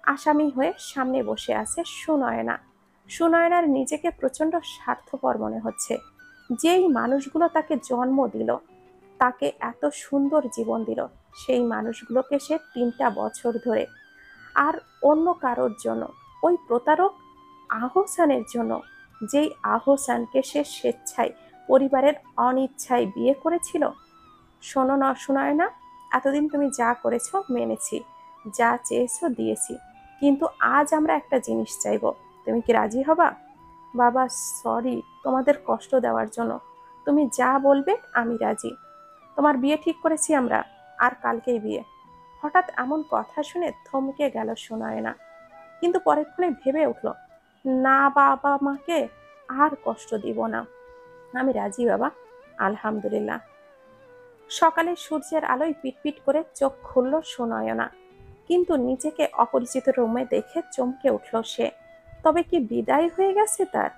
আসামি হয়ে সামনে বসে আছে সুনয়না। সুনয়নার নিজেকে প্রচন্ড স্বার্থপর মনে হচ্ছে। যেই মানুষগুলো তাকে জন্ম দিল, তাকে এত সুন্দর জীবন দিল, সেই মানুষগুলোকে সে ৩টা বছর ধরে আর অন্য কারোর জন্য, ওই প্রতারক আহসানের জন্য, যেই আহসানকে সে স্বেচ্ছায় পরিবারের অনিচ্ছায় বিয়ে করেছিল। শোনো না সুনয়না, এতদিন তুমি যা করেছো মেনেছি, যা চেয়েছো দিয়েছি, কিন্তু আজ আমরা একটা জিনিস চাইবো। তুমি কি রাজি হবা? বাবা, সরি তোমাদের কষ্ট দেওয়ার জন্য। তুমি যা বলবে আমি রাজি। তোমার বিয়ে ঠিক করেছি আমরা, আর কালকেই বিয়ে। হঠাৎ এমন কথা শুনে থমকে গেল সুনয়না, কিন্তু পরেক্ষণে ভেবে উঠল, না, বাবা মাকে আর কষ্ট দিব না। আমি রাজি বাবা, আলহামদুলিল্লাহ। সকালে সূর্যের আলোয় পিটপিট করে চোখ খুলল সুনয়না, কিন্তু নিজেকে অপরিচিত রুমে দেখে চমকে উঠল সে। তবে কি বিদায় হয়ে গেছে তার?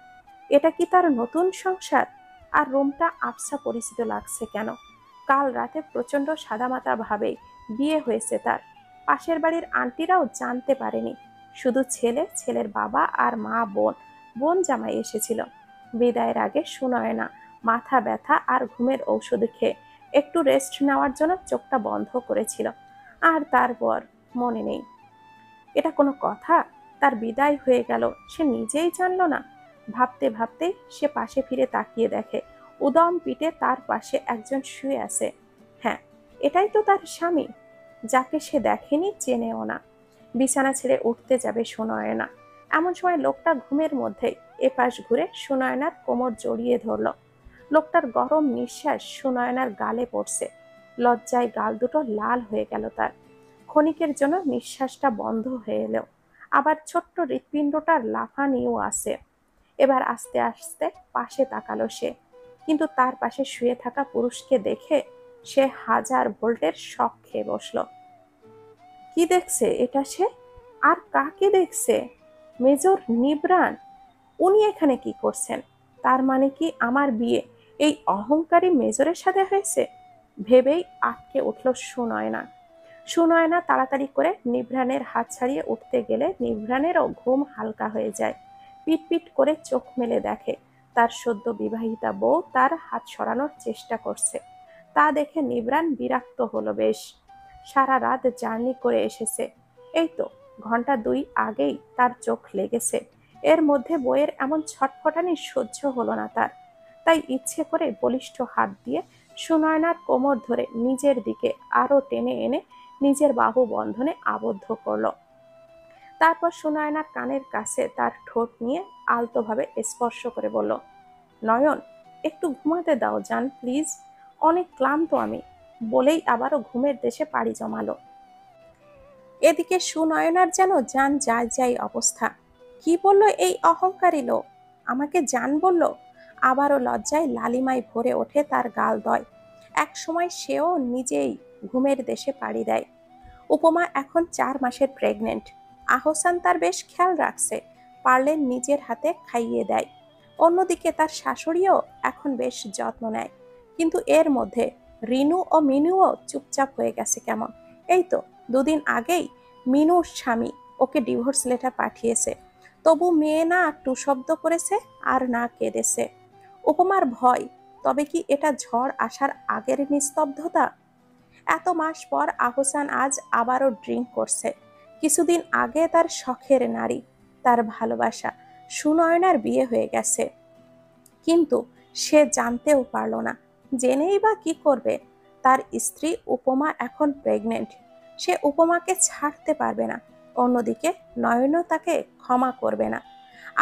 এটা কি তার নতুন সংসার? আর রুমটা আবছা পরিচিত লাগছে কেন? কাল রাতে প্রচন্ড সাদামাটা ভাবে বিয়ে হয়েছে তার। পাশের বাড়ির আন্টিরাও জানতে পারেনি। শুধু ছেলে, ছেলের বাবা আর মা, বোন জামাই এসেছিল। বিদায়ের আগে সুনয়না মাথা ব্যথা আর ঘুমের ঔষধ খেয়ে একটু রেস্ট নেওয়ার জন্য চোখটা বন্ধ করেছিল। আর তারপর মনে নেই। এটা কোনো কথা? তার বিদায় হয়ে গেল, সে নিজেই জানল না। ভাবতে ভাবতেই সে পাশে ফিরে তাকিয়ে দেখে উদম পিঠে তার পাশে একজন শুয়ে আছে। হ্যাঁ, এটাই তো তার স্বামী, যাকে সে দেখেনি, চেনেও না। বিছানা ছেড়ে উঠতে যাবে সুনয়না, এমন সময় লোকটা ঘুমের মধ্যেই এপাশ ঘুরে সুনয়নার কোমর জড়িয়ে ধরল। লোকটার গরম নিঃশ্বাস সুনয়নার গালে পড়ছে। লজ্জায় গাল দুটো লাল হয়ে গেল তার। ক্ষণিকের জন্য নিঃশ্বাসটা বন্ধ হয়ে এলো। আবার ছোট্ট হৃৎপিণ্ডটার লাফানিও আছে। এবার আস্তে আস্তে পাশে তাকালো সে, কিন্তু তার পাশে শুয়ে থাকা পুরুষকে দেখে সে 1000 ভোল্টের শক খেয়ে বসলো। কি দেখছে এটা সে? আর কাকে দেখছে? মেজর নিবরান। উনি এখানে কি করছেন? তার মানে কি আমার বিয়ে এই অহংকারী মেজরের সাথে হয়েছে? ভেবেই আটকে উঠল সুনয়না। সুনয়না তাড়াতাড়ি করে নিভ্রানের হাত ছাড়িয়ে উঠতে গেলে নিভ্রানেরও ঘুম হালকা হয়ে যায়। পিটপিট করে চোখ মেলে দেখে তার সদ্য বিবাহিতা বউ তার হাত সরানোর চেষ্টা করছে। তা দেখে নিভ্রান বিরক্ত হলো বেশ। সারা রাত জার্নি করে এসেছে, এই তো ঘন্টা 2 আগেই তার চোখ লেগেছে। এর মধ্যে বইয়ের এমন ছটফটানি সহ্য হলো না তার। তাই ইচ্ছে করে বলিষ্ঠ হাত দিয়ে সুনয়নার কোমর ধরে নিজের দিকে আরো টেনে এনে নিজের বাহু বন্ধনে আবদ্ধ করলো। তারপর সুনয়নার কানের কাছে তার ঠোঁট নিয়ে আলতোভাবে স্পর্শ করে বলল, নয়ন, একটু ঘুমাতে দাও জান প্লিজ, অনেক ক্লান্ত আমি, বলেই আবারও ঘুমের দেশে পাড়ি জমালো। এদিকে সুনয়নার যেন জান যায় যায় অবস্থা। কি বলল এই অহংকারী লোক? আমাকে জান বলল? আবারও লজ্জায় লালিমায় ভরে ওঠে তার গালদ্বয়। এক সময় সেও নিজেই ঘুমের দেশে পাড়ি দেয়। উপমা এখন 4 মাসের প্রেগনেন্ট। আহসান তার বেশ খেয়াল রাখছে, পারলে নিজের হাতে খাইয়ে দেয়। অন্যদিকে তার শাশুড়িও এখন বেশ যত্ন নেয়। কিন্তু এর মধ্যে রিনু ও মিনুও চুপচাপ হয়ে গেছে কেমন। এই তো 2 দিন আগেই মিনুর স্বামী ওকে ডিভোর্স লেটার পাঠিয়েছে, তবু মেয়ে না টু শব্দ করেছে আর না কেঁদেছে। উপমার ভয়, তবে কি এটা ঝড় আসার আগের নিস্তব্ধতা? এত মাস পর আহসান আজ আবারও ড্রিঙ্ক করছে। কিছুদিন আগে তার শখের নারী, তার ভালোবাসা সুনয়নার বিয়ে হয়ে গেছে, কিন্তু সে জানতেও পারল না। জেনেই বা কি করবে? তার স্ত্রী উপমা এখন প্রেগনেন্ট, সে উপমাকে ছাড়তে পারবে না। অন্যদিকে নয়নও তাকে ক্ষমা করবে না।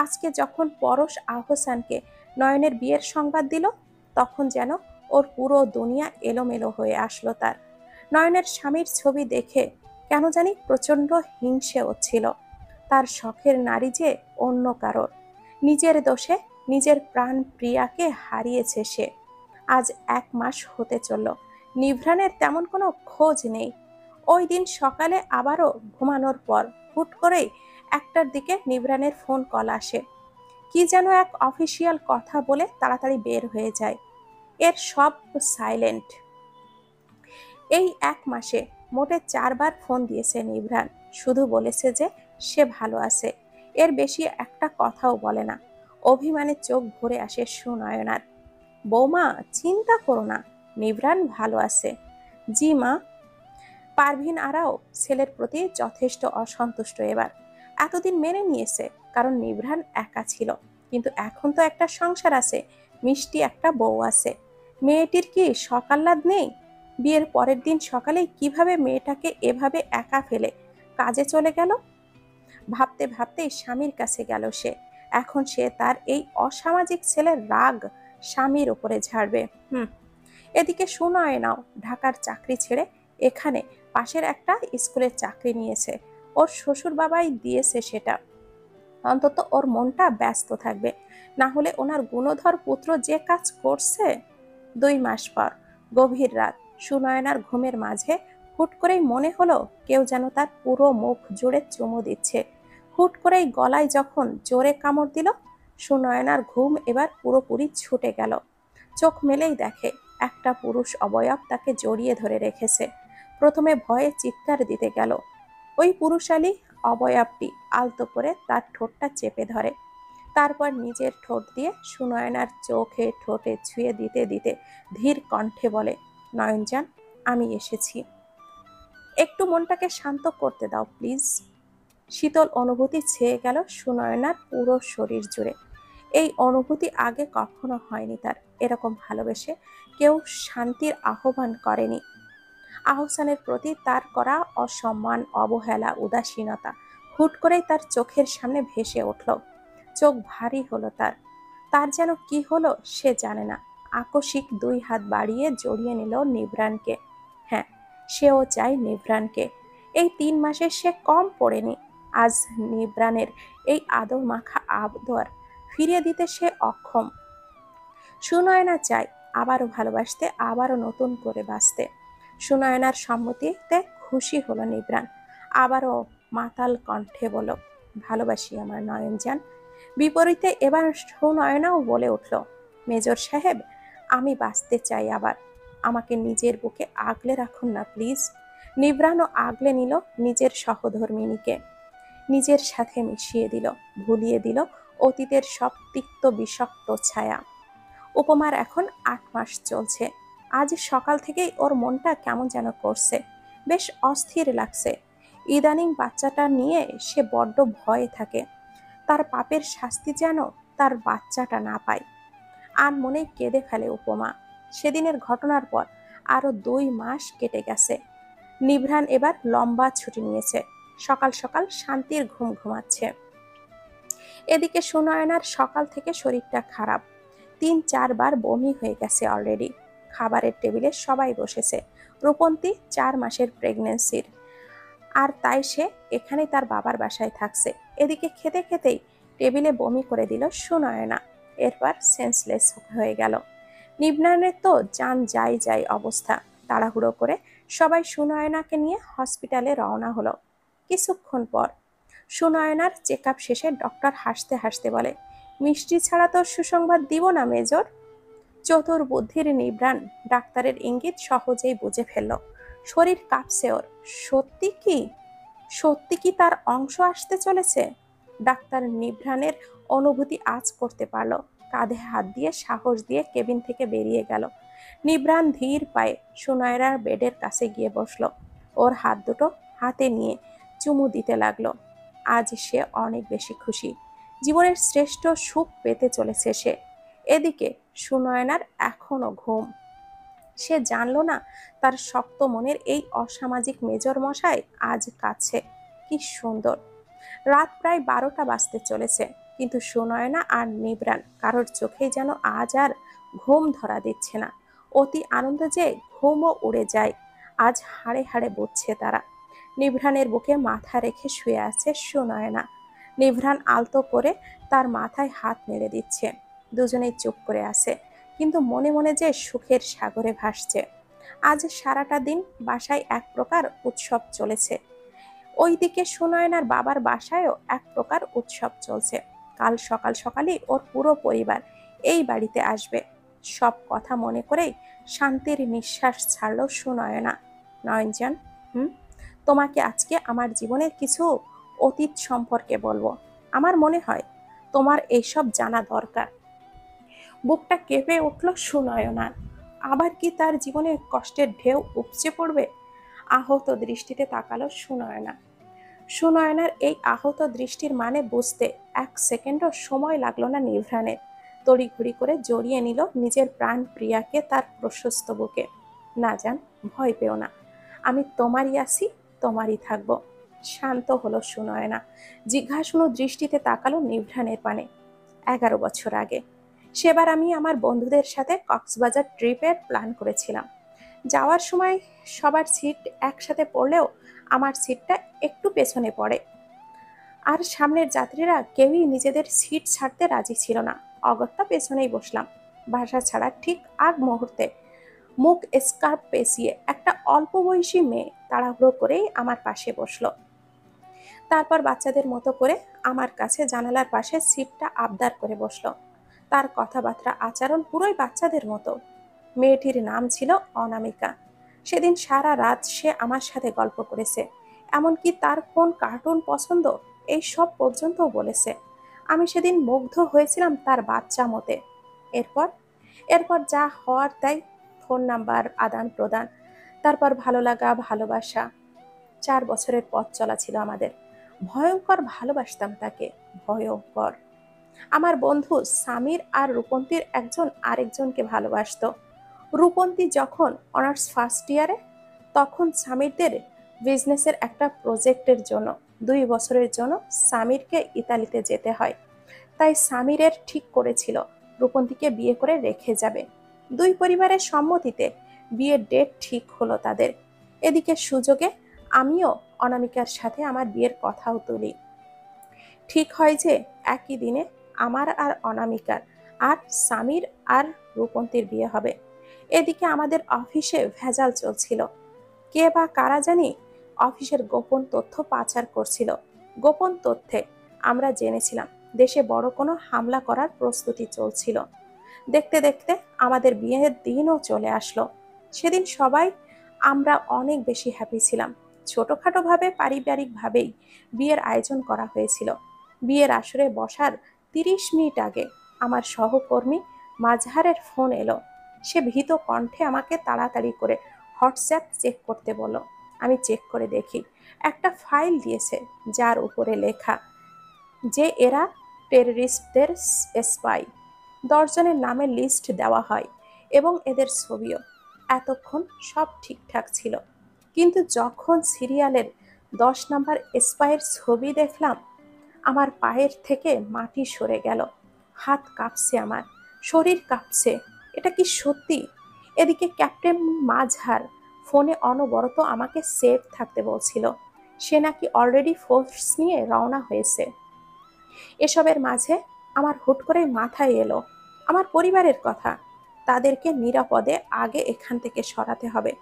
আজকে যখন পরশ আহসানকে নয়নের বিয়ের সংবাদ দিল, তখন যেন ওর পুরো দুনিয়া এলোমেলো হয়ে আসলো তার। নয়নের স্বামীর ছবি দেখে কেন জানি প্রচন্ড হিংসে হচ্ছিল। তার শখের নারী যে অন্য কারোর। নিজের দোষে নিজের প্রাণ প্রিয়াকে হারিয়েছে সে। আজ 1 মাস হতে চলল, নিভ্রানের তেমন কোনো খোঁজ নেই। ওই দিন সকালে আবারও ঘুমানোর পর হুট করেই 1টার দিকে নিভ্রানের ফোন কল আসে। কি যেন এক অফিসিয়াল কথা বলে তাড়াতাড়ি বের হয়ে যায়। এর সব সাইলেন্ট। এই 1 মাসে মোটে 4বার ফোন দিয়েছে নিভ্রান, শুধু বলেছে যে সে ভালো আছে, এর বেশি একটা কথাও বলে না। অভিমানে চোখ ভরে আসে সুনয়নার। বৌমা, চিন্তা করো না, নিভ্রান ভালো আছে। জি মা। পারভিন আরাও ছেলের প্রতি যথেষ্ট অসন্তুষ্ট এবার। এতদিন মেনে নিয়েছে, কারণ নিভ্রান একা ছিল, কিন্তু এখন তো একটা সংসার আছে, মিষ্টি একটা বউ আছে। মেয়েটির কি সকাল্লাদ নেই? বিয়ের পরের দিন সকালেই কিভাবে মেয়েটাকে এভাবে একা ফেলে কাজে চলে গেল? ভাবতে ভাবতেই স্বামীর কাছে গেল সে। এখন সে তার এই অসামাজিক ছেলের রাগ স্বামীর উপরে ঝাড়বে। এদিকে সুনয়নাও ঢাকার চাকরি ছেড়ে এখানে পাশের একটা স্কুলের চাকরি নিয়েছে। ওর শ্বশুর বাবাই দিয়েছে সেটা, অন্তত ওর মনটা ব্যস্ত থাকবে। না হলে ওনার গুণধর পুত্র যে কাজ করছে। 2 মাস পর গভীর রাত, সুনয়নার ঘুমের মাঝে হুট করেই মনে হলো কেউ যেন তার পুরো মুখ জুড়ে চুমু দিচ্ছে। হুট করেই গলায় যখন জোরে কামড় দিল, সুনয়নার ঘুম এবার পুরোপুরি ছুটে গেল। চোখ মেলেই দেখে একটা পুরুষ অবয়ব তাকে জড়িয়ে ধরে রেখেছে। প্রথমে ভয়ে চিৎকার দিতে গেল। ওই পুরুষালী অবয়বটি আলতো করে তার ঠোঁটটা চেপে ধরে। তারপর নিজের ঠোঁট দিয়ে সুনয়নার চোখে ঠোঁটে ছুঁয়ে দিতে দিতে ধীর কণ্ঠে বলে, নয়নজান, আমি এসেছি, একটু মনটাকে শান্ত করতে দাও প্লিজ। শীতল অনুভূতি ছেয়ে গেল সুনয়নার পুরো শরীর জুড়ে। এই অনুভূতি আগে কখনো হয়নি তার। এরকম ভালোবেসে কেউ শান্তির আহ্বান করেনি। আহসানের প্রতি তার করা অসম্মান, অবহেলা, উদাসীনতা হুট করেই তার চোখের সামনে ভেসে উঠল। চোখ ভারী হলো তার। তার যেন কি হলো সে জানে না। আকস্মিক 2 হাত বাড়িয়ে জড়িয়ে নিল নিভ্রানকে। হ্যাঁ, সেও চায় নিভ্রানকে। এই 3 মাসে সে কম পড়েনি। আজ নিভ্রানের এই আদর মাখা আদর ফিরিয়ে দিতে সে অক্ষম। সুনয়না চায় আবারও ভালোবাসতে, আবারও নতুন করে বাঁচতে। সুনয়নার সম্মতিতে খুশি হলো নিভ্রান। আবারও মাতাল কণ্ঠে বলল, ভালোবাসি আমার নয়নজান। বিপরীতে এবার সুনয়নাও বলে উঠল, মেজর সাহেব, আমি বাঁচতে চাই আবার। আমাকে নিজের বুকে আগলে রাখুন না প্লিজ। নিভ্রানও আগলে নিল নিজের সহধর্মিণীকে, নিজের সাথে মিশিয়ে দিল, ভুলিয়ে দিল অতীতের সব তিক্ত বিষাক্ত ছায়া। উপমার এখন 8 মাস চলছে। আজ সকাল থেকেই ওর মনটা কেমন যেন করছে, বেশ অস্থির লাগছে। ইদানিং বাচ্চাটা নিয়ে সে বড্ড ভয়ে থাকে। তার পাপের শাস্তি যেন তার বাচ্চাটা না পায়। আনমনেই কেঁদে ফেলে উপমা। সেদিনের ঘটনার পর আরো 2 মাস কেটে গেছে। নিভ্রান এবার লম্বা ছুটি নিয়েছে। সকাল সকাল শান্তির ঘুম ঘুমাচ্ছে। এদিকে সুনয়নার সকাল থেকে শরীরটা খারাপ। 3-4 বার বমি হয়ে গেছে অলরেডি। খাবারের টেবিলে সবাই বসেছে। রূপন্তী 4 মাসের প্রেগন্যান্সির, আর তাই সে এখানে তার বাবার বাসায় থাকছে। এদিকে খেতে খেতেই টেবিলে বমি করে দিল সুনয়না। এরপর সেন্সলেস হয়ে গেল। নিভ্রানের তো জান যাই যাই অবস্থা। তাড়াহুড়ো করে সবাই সুনয়নাকে নিয়ে হসপিটালে রওনা হলো। কিছুক্ষণ পর সুনয়নার চেক আপ শেষে ডক্টর হাসতে হাসতে বলে, মিষ্টি ছাড়া তো সুসংবাদ দিব না মেজর। চতুর বুদ্ধির নিভ্রান ডাক্তারের ইঙ্গিত সহজেই বুঝে ফেলল। শরীর কাঁপছে ওর। সত্যি কি, সত্যি কি তার অংশ আসতে চলেছে? ডাক্তার নিভ্রানের অনুভূতি আজ করতে পারল। কাঁধে হাত দিয়ে সাহস দিয়ে কেবিন থেকে বেরিয়ে গেল। নিভ্রান ধীর পায়ে সুনয়নার বেডের কাছে গিয়ে বসলো। ওর হাত দুটো হাতে নিয়ে চুমু দিতে লাগলো। আজ সে অনেক বেশি খুশি। জীবনের শ্রেষ্ঠ সুখ পেতে চলেছে সে। এদিকে সুনয়নার এখনো ঘুম। সে জানল না তার শক্ত মনের এই অসামাজিক মেজর মশাই আজ কাছে। কি সুন্দর। রাত প্রায় 12টা বাজতে চলেছে, কিন্তু সুনয়না আর নিভ্রান কারোর চোখেই যেন আজ আর ঘুম ধরা দিচ্ছে না। অতি আনন্দ যে ঘুমও উড়ে যায় আজ হাড়ে হাড়ে বুঝছে তারা। নিভ্রানের বুকে মাথা রেখে শুয়ে আছে সুনয়না। নিভ্রান আলতো করে তার মাথায় হাত নেড়ে দিচ্ছে। দুজনেই চুপ করে আছে, কিন্তু মনে মনে যে সুখের সাগরে ভাসছে। আজ সারাটা দিন বাসায় এক প্রকার উৎসব চলেছে। ওইদিকে সুনয়নার বাবার বাসায়ও এক প্রকার উৎসব চলছে। কাল সকাল সকালই ওর পুরো পরিবার এই বাড়িতে আসবে। সব কথা মনে করেই শান্তির নিঃশ্বাস ছাড়ল সুনয়না। নয়নজান, তোমাকে আজকে আমার জীবনের কিছু অতীত সম্পর্কে বলবো। আমার মনে হয় তোমার এইসব জানা দরকার। বুকটা কেঁপে উঠল সুনয়নার। আবার কি তার জীবনে কষ্টের ঢেউ উপচে পড়বে? আহত দৃষ্টিতে তাকালো সুনয়না। সুনয়নার এই আহত দৃষ্টির মানে বুঝতে 1 সেকেন্ডও সময় লাগলো না নিভ্রানের। তড়িঘড়ি করে জড়িয়ে নিল নিজের প্রাণ প্রিয়াকে তার প্রশস্ত বুকে। না জান, ভয় পেও না, আমি তোমারই আছি, তোমারই থাকবো। শান্ত হলো সুনয়না। জিজ্ঞাসু দৃষ্টিতে তাকালো নিভ্রানের পানে। 11 বছর আগে সেবার আমি আমার বন্ধুদের সাথে কক্সবাজার ট্রিপের প্ল্যান করেছিলাম। যাওয়ার সময় সবার সিট একসাথে পড়লেও আমার সিটটা একটু পেছনে পড়ে, আর সামনের যাত্রীরা কেউই নিজেদের সিট ছাড়তে রাজি ছিল না। অগত্যা পেছনেই বসলাম। বাসা ছাড়ার ঠিক আগ মুহূর্তে মুখ স্কার্ফ পেঁচিয়ে একটা অল্প বয়সী মেয়ে তাড়াহুড়ো করেই আমার পাশে বসলো। তারপর বাচ্চাদের মতো করে আমার কাছে জানালার পাশে সিটটা আবদার করে বসলো। তার কথাবার্তা আচরণ পুরোই বাচ্চাদের মতো। মেয়েটির নাম ছিল অনামিকা। সেদিন সারা রাত সে আমার সাথে গল্প করেছে। এমনকি তার কোন কার্টুন পছন্দ এই সব পর্যন্ত বলেছে। আমি সেদিন মুগ্ধ হয়েছিলাম তার বাচ্চা মতে। এরপর এরপর যা হওয়ার তাই, ফোন নাম্বার আদান প্রদান, তারপর ভালো লাগা, ভালোবাসা। 4 বছরের পথ চলা ছিল আমাদের। ভয়ঙ্কর ভালোবাসতাম তাকে, ভয়ঙ্কর। আমার বন্ধু সামির আর রূপন্তীর একজন আরেকজনকে ভালোবাসতো। রূপন্তী যখন অনার্স ফার্স্ট ইয়ারে, তখন সামিরদের বিজনেসের একটা প্রজেক্টের জন্য 2 বছরের জন্য সামিরকে ইতালিতে যেতে হয়। তাই সামিরের ঠিক করেছিল রূপন্তীকে বিয়ে করে রেখে যাবে। দুই পরিবারের সম্মতিতে বিয়ের ডেট ঠিক হলো তাদের। এদিকে সুযোগে আমিও অনামিকার সাথে আমার বিয়ের কথাও তুলি। ঠিক হয় যে একই দিনে আমার আর অনামিকার আর সামির আর রূপন্তীর বিয়ে হবে। এদিকে আমাদের অফিসে ভেজাল চলছিল। কে বা কারা জানি অফিসের গোপন তথ্য পাচার করছিল। গোপন তথ্যে আমরা জেনেছিলাম দেশে বড় কোনো হামলা করার প্রস্তুতি চলছিল। দেখতে দেখতে আমাদের বিয়ের দিনও চলে আসলো। সেদিন সবাই আমরা অনেক বেশি হ্যাপি ছিলাম। ছোটখাটো ভাবে পারিবারিকভাবেই বিয়ের আয়োজন করা হয়েছিল। বিয়ের আসরে বসার 30 মিনিট আগে আমার সহকর্মী মাজহারের ফোন এলো। সে ভীত কণ্ঠে আমাকে তাড়াতাড়ি করে হোয়াটসঅ্যাপ চেক করতে বলল। আমি চেক করে দেখি একটা ফাইল দিয়েছে যার উপরে লেখা যে এরা টেররিস্টদের স্পাই। 10 জনের নামের লিস্ট দেওয়া হয় এবং এদের ছবিও। এতক্ষণ সব ঠিকঠাক ছিল, কিন্তু যখন সিরিয়ালের 10 নম্বর স্পাইয়ের ছবি দেখলাম আমার পায়ের থেকে মাটি সরে গেল। হাত কাঁপছে, আমার শরীর কাঁপছে। এটা কি সত্যি? এদিকে ক্যাপ্টেন মাজহার ফোনে অনবরত আমাকে সেফ থাকতে বলছিল। সে নাকি অলরেডি ফোর্স নিয়ে রওনা হয়েছে। এসবের মাঝে আমার হুট করে মাথায় এলো আমার পরিবারের কথা। তাদেরকে নিরাপদে আগে এখান থেকে সরাতে হবে।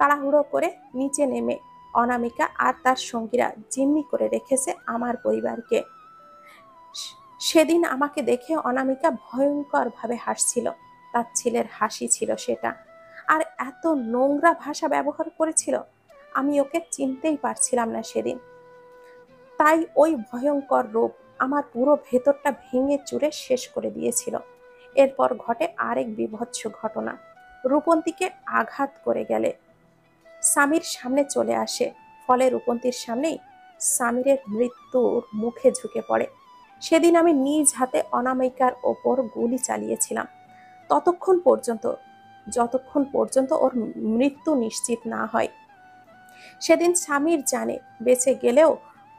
তাড়াহুড়ো করে নিচে নেমে অনামিকা আর তার সঙ্গীরা জিম্মি করে রেখেছে আমার পরিবারকে। সেদিন আমাকে দেখে অনামিকা ভয়ঙ্কর ভাবে হাসছিল। তার ছেলের হাসি ছিল সেটা। আর এত নোংরা ভাষা ব্যবহার করেছিল, আমি ওকে চিনতেই পারছিলাম না সেদিন। তাই ওই ভয়ঙ্কর রূপ আমার পুরো ভেতরটা ভেঙে চুরে শেষ করে দিয়েছিল। এরপর ঘটে আরেক বীভৎস ঘটনা। রূপন্তীকে আঘাত করে গেলে সামির সামনে চলে আসে। ফলে রূপন্তীর সামনেই সামিরের মৃত্যুর মুখে ঝুঁকে পড়ে। সেদিন আমি নিজ হাতে অনামিকার ওপর গুলি চালিয়েছিলাম যতক্ষণ পর্যন্ত ওর মৃত্যু নিশ্চিত না হয়। সেদিন সামির জানে বেঁচে গেলেও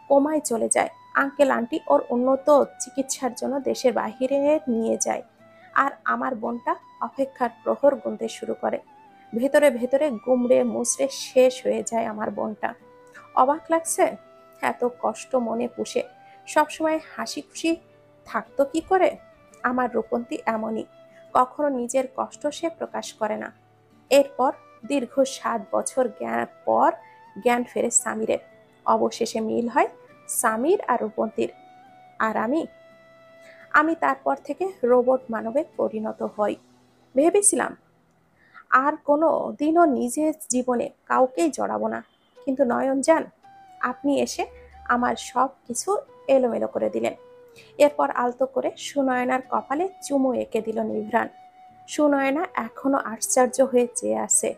কোমায় চলে যায়। আঙ্কেল আন্টি ওর উন্নত চিকিৎসার জন্য দেশের বাহিরে নিয়ে যায়। আর আমার বোনটা অপেক্ষার প্রহর গুনতে শুরু করে। ভেতরে ভেতরে গুমড়ে মুচড়ে শেষ হয়ে যায় আমার বোনটা। অবাক লাগছে? এত কষ্ট মনে পুষে সবসময় হাসি খুশি থাকতো কি করে? আমার রূপন্তী এমনই, কখনো নিজের কষ্ট সে প্রকাশ করে না। এরপর দীর্ঘ 7 বছর পর জ্ঞান ফেরে সামিরের। অবশেষে মিল হয় সামির আর রূপন্তীর। আর আমি তারপর থেকে রোবট মানবে পরিণত হই। ভেবেছিলাম আর কোনো দিনও নিজের জীবনে কাউকেই জড়াবো না, কিন্তু নয়ন যান, আপনি এসে আমার সব কিছু এলোমেলো করে দিলেন। এরপর আলতো করে সুনয়নার কপালে চুমু এঁকে দিল নিভ্রাণ। সুনয়না এখনো আশ্চর্য হয়ে চেয়ে আছে।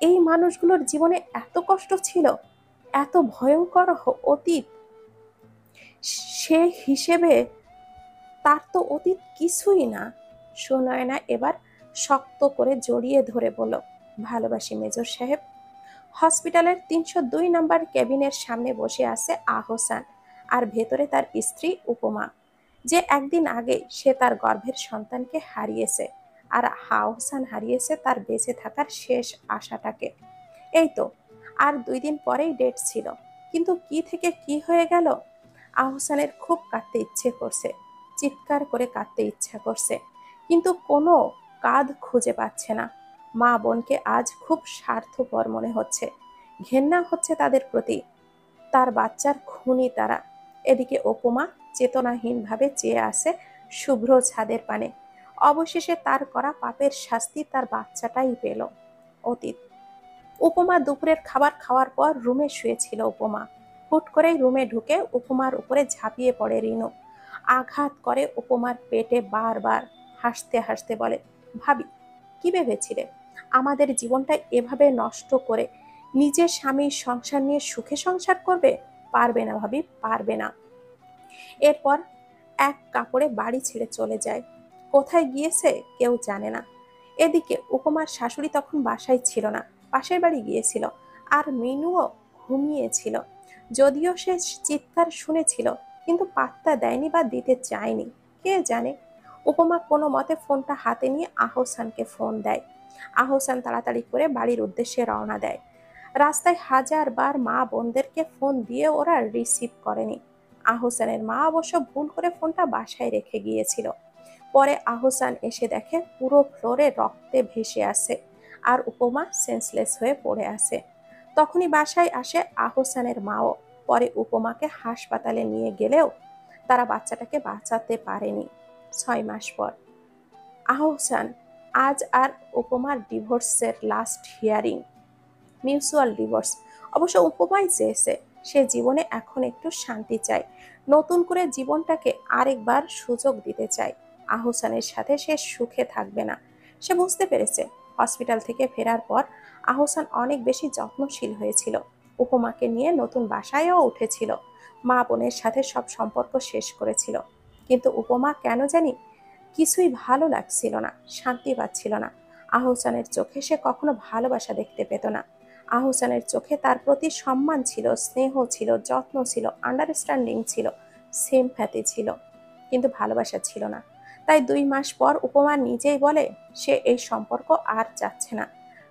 এই মানুষগুলোর জীবনে এত কষ্ট ছিল, এত ভয়ঙ্কর অতীত। সে হিসেবে তার তো অতীত কিছুই না। সুনয়না এবার শক্ত করে জড়িয়ে ধরে বলল, ভালোবাসি মেজর সাহেব। হসপিটালের 302 নম্বর কেবিনের সামনে বসে আছে আহসান, আর ভেতরে তার স্ত্রী উপমা, যে একদিন আগে সে তার গর্ভের সন্তানকে হারিয়েছে। আর আহসান হারিয়েছে তার বেঁচে থাকার শেষ আশাটাকে। এই তো আর 2 দিন পরেই ডেট ছিল, কিন্তু কি থেকে কি হয়ে গেল। আহসানের খুব কাঁদতে ইচ্ছে করছে, চিৎকার করে কাঁদতে ইচ্ছা করছে, কিন্তু কোনো কাঁধ খুঁজে পাচ্ছে না। মা বোনকে আজ খুব স্বার্থপর মনে হচ্ছে, ঘেন্না হচ্ছে তাদের প্রতি। তার বাচ্চার খুনি তারা। এদিকে উপমা চেতনাহীনভাবে চেয়ে আসে শুভ্র ছাদের পানে। অবশেষে তার করা পাপের শাস্তি তার বাচ্চাটাই পেল। অতীত। উপমা দুপুরের খাবার খাওয়ার পর রুমে শুয়েছিল উপমা। হুট করেই রুমে ঢুকে উপমার উপরে ঝাঁপিয়ে পড়ে রিনু। আঘাত করে উপমার পেটে বারবার। হাসতে হাসতে বলে, ভাবি, কি ভেবেছিলে আমাদের জীবনটা এভাবে নষ্ট করে নিজের স্বামীর সংসার নিয়ে সুখে সংসার করবে? পারবে না ভাবি, পারবে না। এরপর এক কাপড়ে বাড়ি ছেড়ে চলে যায়। কোথায় গিয়েছে কেউ জানে না। এদিকে উপমার শাশুড়ি তখন বাসায় ছিল না, পাশের বাড়ি গিয়েছিল। আর মিনুও ঘুমিয়েছিল। যদিও সে চিৎকার শুনেছিল, কিন্তু পাত্তা দেয়নি বা দিতে চায়নি। কে জানে উপমা কোনো মতে ফোনটা হাতে নিয়ে আহসানকে ফোন দেয়। আহসান তাড়াতাড়ি করে বাড়ির উদ্দেশ্যে রওনা দেয়। রাস্তায় হাজারবার মা বোনদেরকে ফোন দিয়ে ওরা রিসিভ করেনি। আহসানের মা অবশ্য ভুল করে ফোনটা বাসায় রেখে গিয়েছিল। পরে আহসান এসে দেখে পুরো ফ্লোরে রক্তে ভেসে আছে আর উপমা সেন্সলেস হয়ে পড়ে আছে। তখনই বাসায় আসে আহসানের মাও। পরে উপমাকে হাসপাতালে নিয়ে গেলেও তারা বাচ্চাটাকে বাঁচাতে পারেনি। 6 মাস পর আহসান আজ আর উপমার ডিভোর্সের লাস্ট হিয়ারিং, মিউচুয়াল ডিভোর্স। অবশ্য উপমাই চেয়েছে, সে জীবনে এখন একটু শান্তি চায়, নতুন করে জীবনটাকে আরেকবার সুযোগ দিতে চায়। আহসানের সাথে সে সুখে থাকবে না। সে বুঝতে পেরেছে। হসপিটাল থেকে ফেরার পর আহসান অনেক বেশি যত্নশীল হয়েছিল। উপমাকে নিয়ে নতুন বাসায়ও উঠেছিল। মা বোনের সাথে সব সম্পর্ক শেষ করেছিল। কিন্তু উপমা কেন জানি কিছুই ভালো লাগছিল না, শান্তি পাচ্ছিল না। আহসানের চোখে সে কখনো ভালোবাসা দেখতে পেত না। আহসানের চোখে তার প্রতি সম্মান ছিল, স্নেহ ছিল, যত্ন ছিল, আন্ডারস্ট্যান্ডিং ছিল, সিম্প্যাথি ছিল, কিন্তু ভালোবাসা ছিল না। তাই 2 মাস পর উপমা নিজেই বলে সে এই সম্পর্ক আর চাচ্ছে না,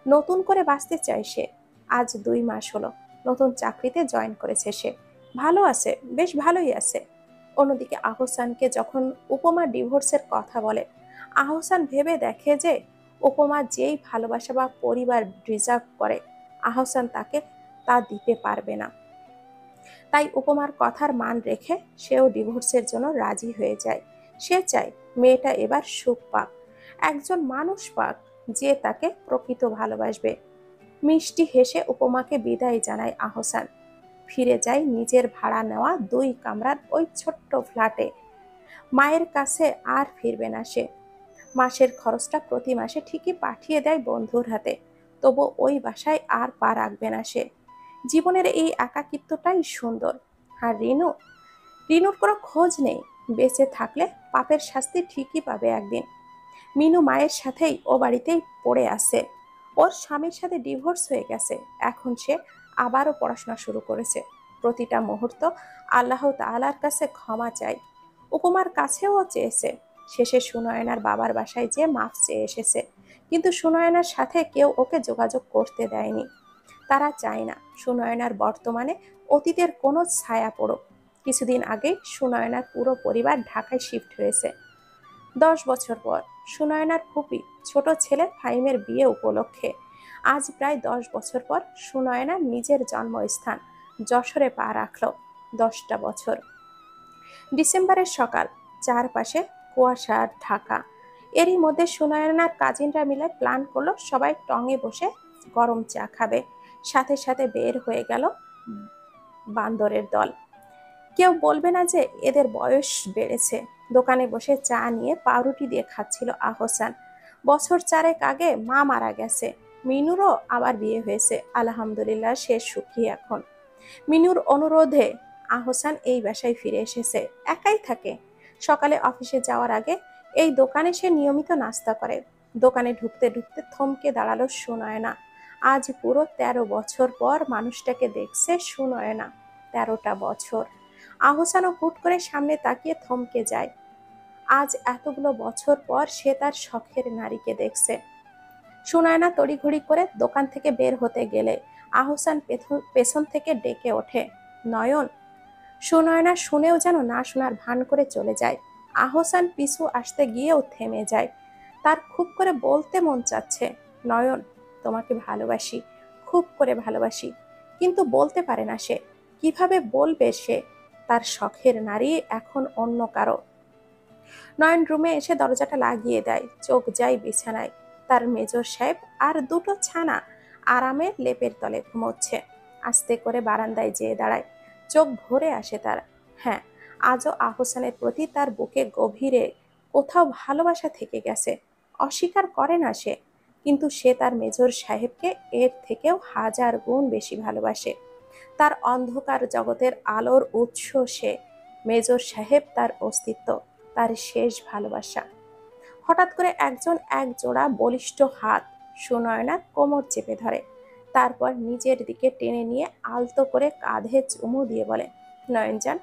নতুন করে বাঁচতে চায় সে। আজ 2 মাস হলো, নতুন চাকরিতে জয়েন করেছে সে, ভালো আছে, বেশ ভালোই আছে। অন্যদিকে আহসানকে যখন উপমা ডিভোর্সের কথা বলে, আহসান ভেবে দেখে যে উপমা যেই ভালোবাসা বা পরিবার ডিজার্ভ করে আহসান তাকে তা দিতে পারবে না। তাই উপমার কথার মান রেখে সেও ডিভোর্সের জন্য রাজি হয়ে যায়। সে চায় মেয়েটা এবার সুখ পাক, একজন মানুষ পাক যে তাকে প্রকৃত ভালোবাসবে। মিষ্টি হেসে উপমাকে বিদায় জানায় আহসান। ফিরে যায় নিজের ভাড়া নেওয়া 2 কামরার ওই ছোট্ট ফ্ল্যাটে। মায়ের কাছে আর ফিরবে না সে। মাসের খরচটা প্রতি মাসে ঠিকই পাঠিয়ে দেয় বন্ধুর হাতে, তবু ওই বাসায় আর পা রাখবে না সে। জীবনের এই একাকিত্বটাই সুন্দর। আর রিনুর কোনো খোঁজ নেই। বেঁচে থাকলে পাপের শাস্তি ঠিকই পাবে একদিন। মিনু মায়ের সাথেই ও বাড়িতেই পড়ে আছে। ওর স্বামীর সাথে ডিভোর্স হয়ে গেছে। এখন সে আবারও পড়াশোনা শুরু করেছে। প্রতিটা মুহূর্ত আল্লাহ তাআলার কাছে ক্ষমা চাই। উপমার কাছেও চেয়েছে। শেষে সুনয়নার বাবার বাসায় যে মাফ চেয়ে এসেছে, কিন্তু সুনয়নার সাথে কেউ ওকে যোগাযোগ করতে দেয়নি। তারা চায় না সুনয়নার বর্তমানে অতীতের কোনো ছায়া পড়ুক। কিছুদিন আগেই সুনয়নার পুরো পরিবার ঢাকায় শিফট হয়েছে। 10 বছর পর সুনয়নার ফুপি ছোট ছেলে ফাহিমের বিয়ে উপলক্ষে আজ প্রায় 10 বছর পর সুনয়নার নিজের জন্মস্থান যশোরে পা রাখল। 10টা বছর। ডিসেম্বরের সকাল, চারপাশে কুয়াশার ঢাকা। এরই মধ্যে সুনয়নার কাজিনরা মিলে প্ল্যান করলো সবাই টঙে বসে গরম চা খাবে। সাথে সাথে বের হয়ে গেল বান্দরের দল। কেউ বলবে না যে এদের বয়স বেড়েছে। দোকানে বসে চা নিয়ে পাউরুটি দিয়ে খাচ্ছিল আহসান। বছর 4 আগে মা মারা গেছে। মিনুরও আবার বিয়ে হয়েছে, আলহামদুলিল্লাহ সে সুখী এখন। মিনুর অনুরোধে আহসান এই বাসায় ফিরে এসেছে। একাই থাকে। সকালে অফিসে যাওয়ার আগে এই দোকানে সে নিয়মিত নাস্তা করে। দোকানে ঢুকতে ঢুকতে থমকে দাঁড়ালো সুনয়না। আজ পুরো 13 বছর পর মানুষটাকে দেখছে সুনয়না। 13টা বছর। আহসানও হুট করে সামনে তাকিয়ে থমকে যায়। আজ এতগুলো বছর পর সে তার শখের নারীকে দেখছে। সুনয়না তড়িঘড়ি করে দোকান থেকে বের হতে গেলে আহসান পেছন থেকে ডেকে ওঠে, নয়ন। সুনয়না শুনেও যেন না শোনার ভান করে চলে যায়। আহসান পিছু আসতে গিয়েও থেমে যায়। তার খুব করে বলতে মন চাচ্ছে, নয়ন, তোমাকে ভালোবাসি, খুব করে ভালোবাসি, কিন্তু বলতে পারে না সে। কিভাবে বলবে সে? তার শখের নারী এখন অন্য কারো। নয়ন রুমে এসে দরজাটা লাগিয়ে দেয়। চোখ যায় বিছানায়। তার মেজর সাহেব আর দুটো ছানা আরামে লেপের তলে ঘুমোচ্ছে। আস্তে করে বারান্দায় যেয়ে দাঁড়ায়। চোখ ভরে আসে তার। হ্যাঁ, আজও আহসানের প্রতি তার বুকে গভীরে কোথাও ভালোবাসা থেকে গেছে। অস্বীকার করে না সে, কিন্তু সে তার মেজর সাহেবকে এর থেকেও 1000 গুণ বেশি ভালোবাসে। তার অন্ধকার জগতের আলোর উৎস সে। মেজর সাহেব তার অস্তিত্ব, তার শেষ ভালোবাসা। হঠাৎ করে এক জোড়া বলিষ্ঠ হাত সুনয়নার কোমর চেপে ধরে। তারপর নিজের দিকে টেনে নিয়ে আলতো করে কাঁধে চুমু দিয়ে বলে, নয়নজান,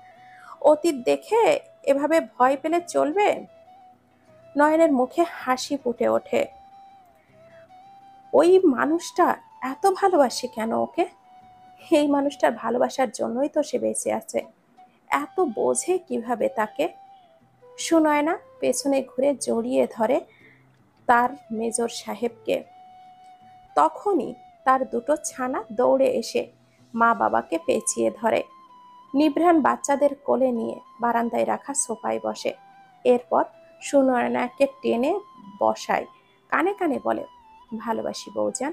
অতীত দেখে এভাবে ভয় পেলে চলবে? নয়নের মুখে হাসি ফুটে ওঠে। ওই মানুষটা এত ভালোবাসে কেন ওকে? এই মানুষটার ভালোবাসার জন্যই তো সে বেঁচে আছে। এত বোঝে কিভাবে তাকে? সুনয়না পেছনে ঘুরে জড়িয়ে ধরে তার মেজর সাহেবকে। তখনই তার দুটো ছানা দৌড়ে এসে মা বাবাকে পেঁচিয়ে ধরে। নিভ্রাণ বাচ্চাদের কোলে নিয়ে বারান্দায় রাখা সোফায় বসে। এরপর সুনয়নাকে টেনে বসায়, কানে কানে বলে, ভালোবাসি বউজান।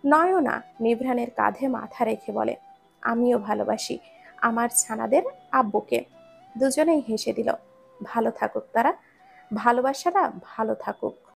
নয়না নিভ্রাণের কাঁধে মাথা রেখে বলে, আমিও ভালোবাসি আমার ছানাদের আব্বুকে। দুজনেই হেসে দিল। ভালো থাকুক তারা, ভালোবাসারা ভালো থাকুক।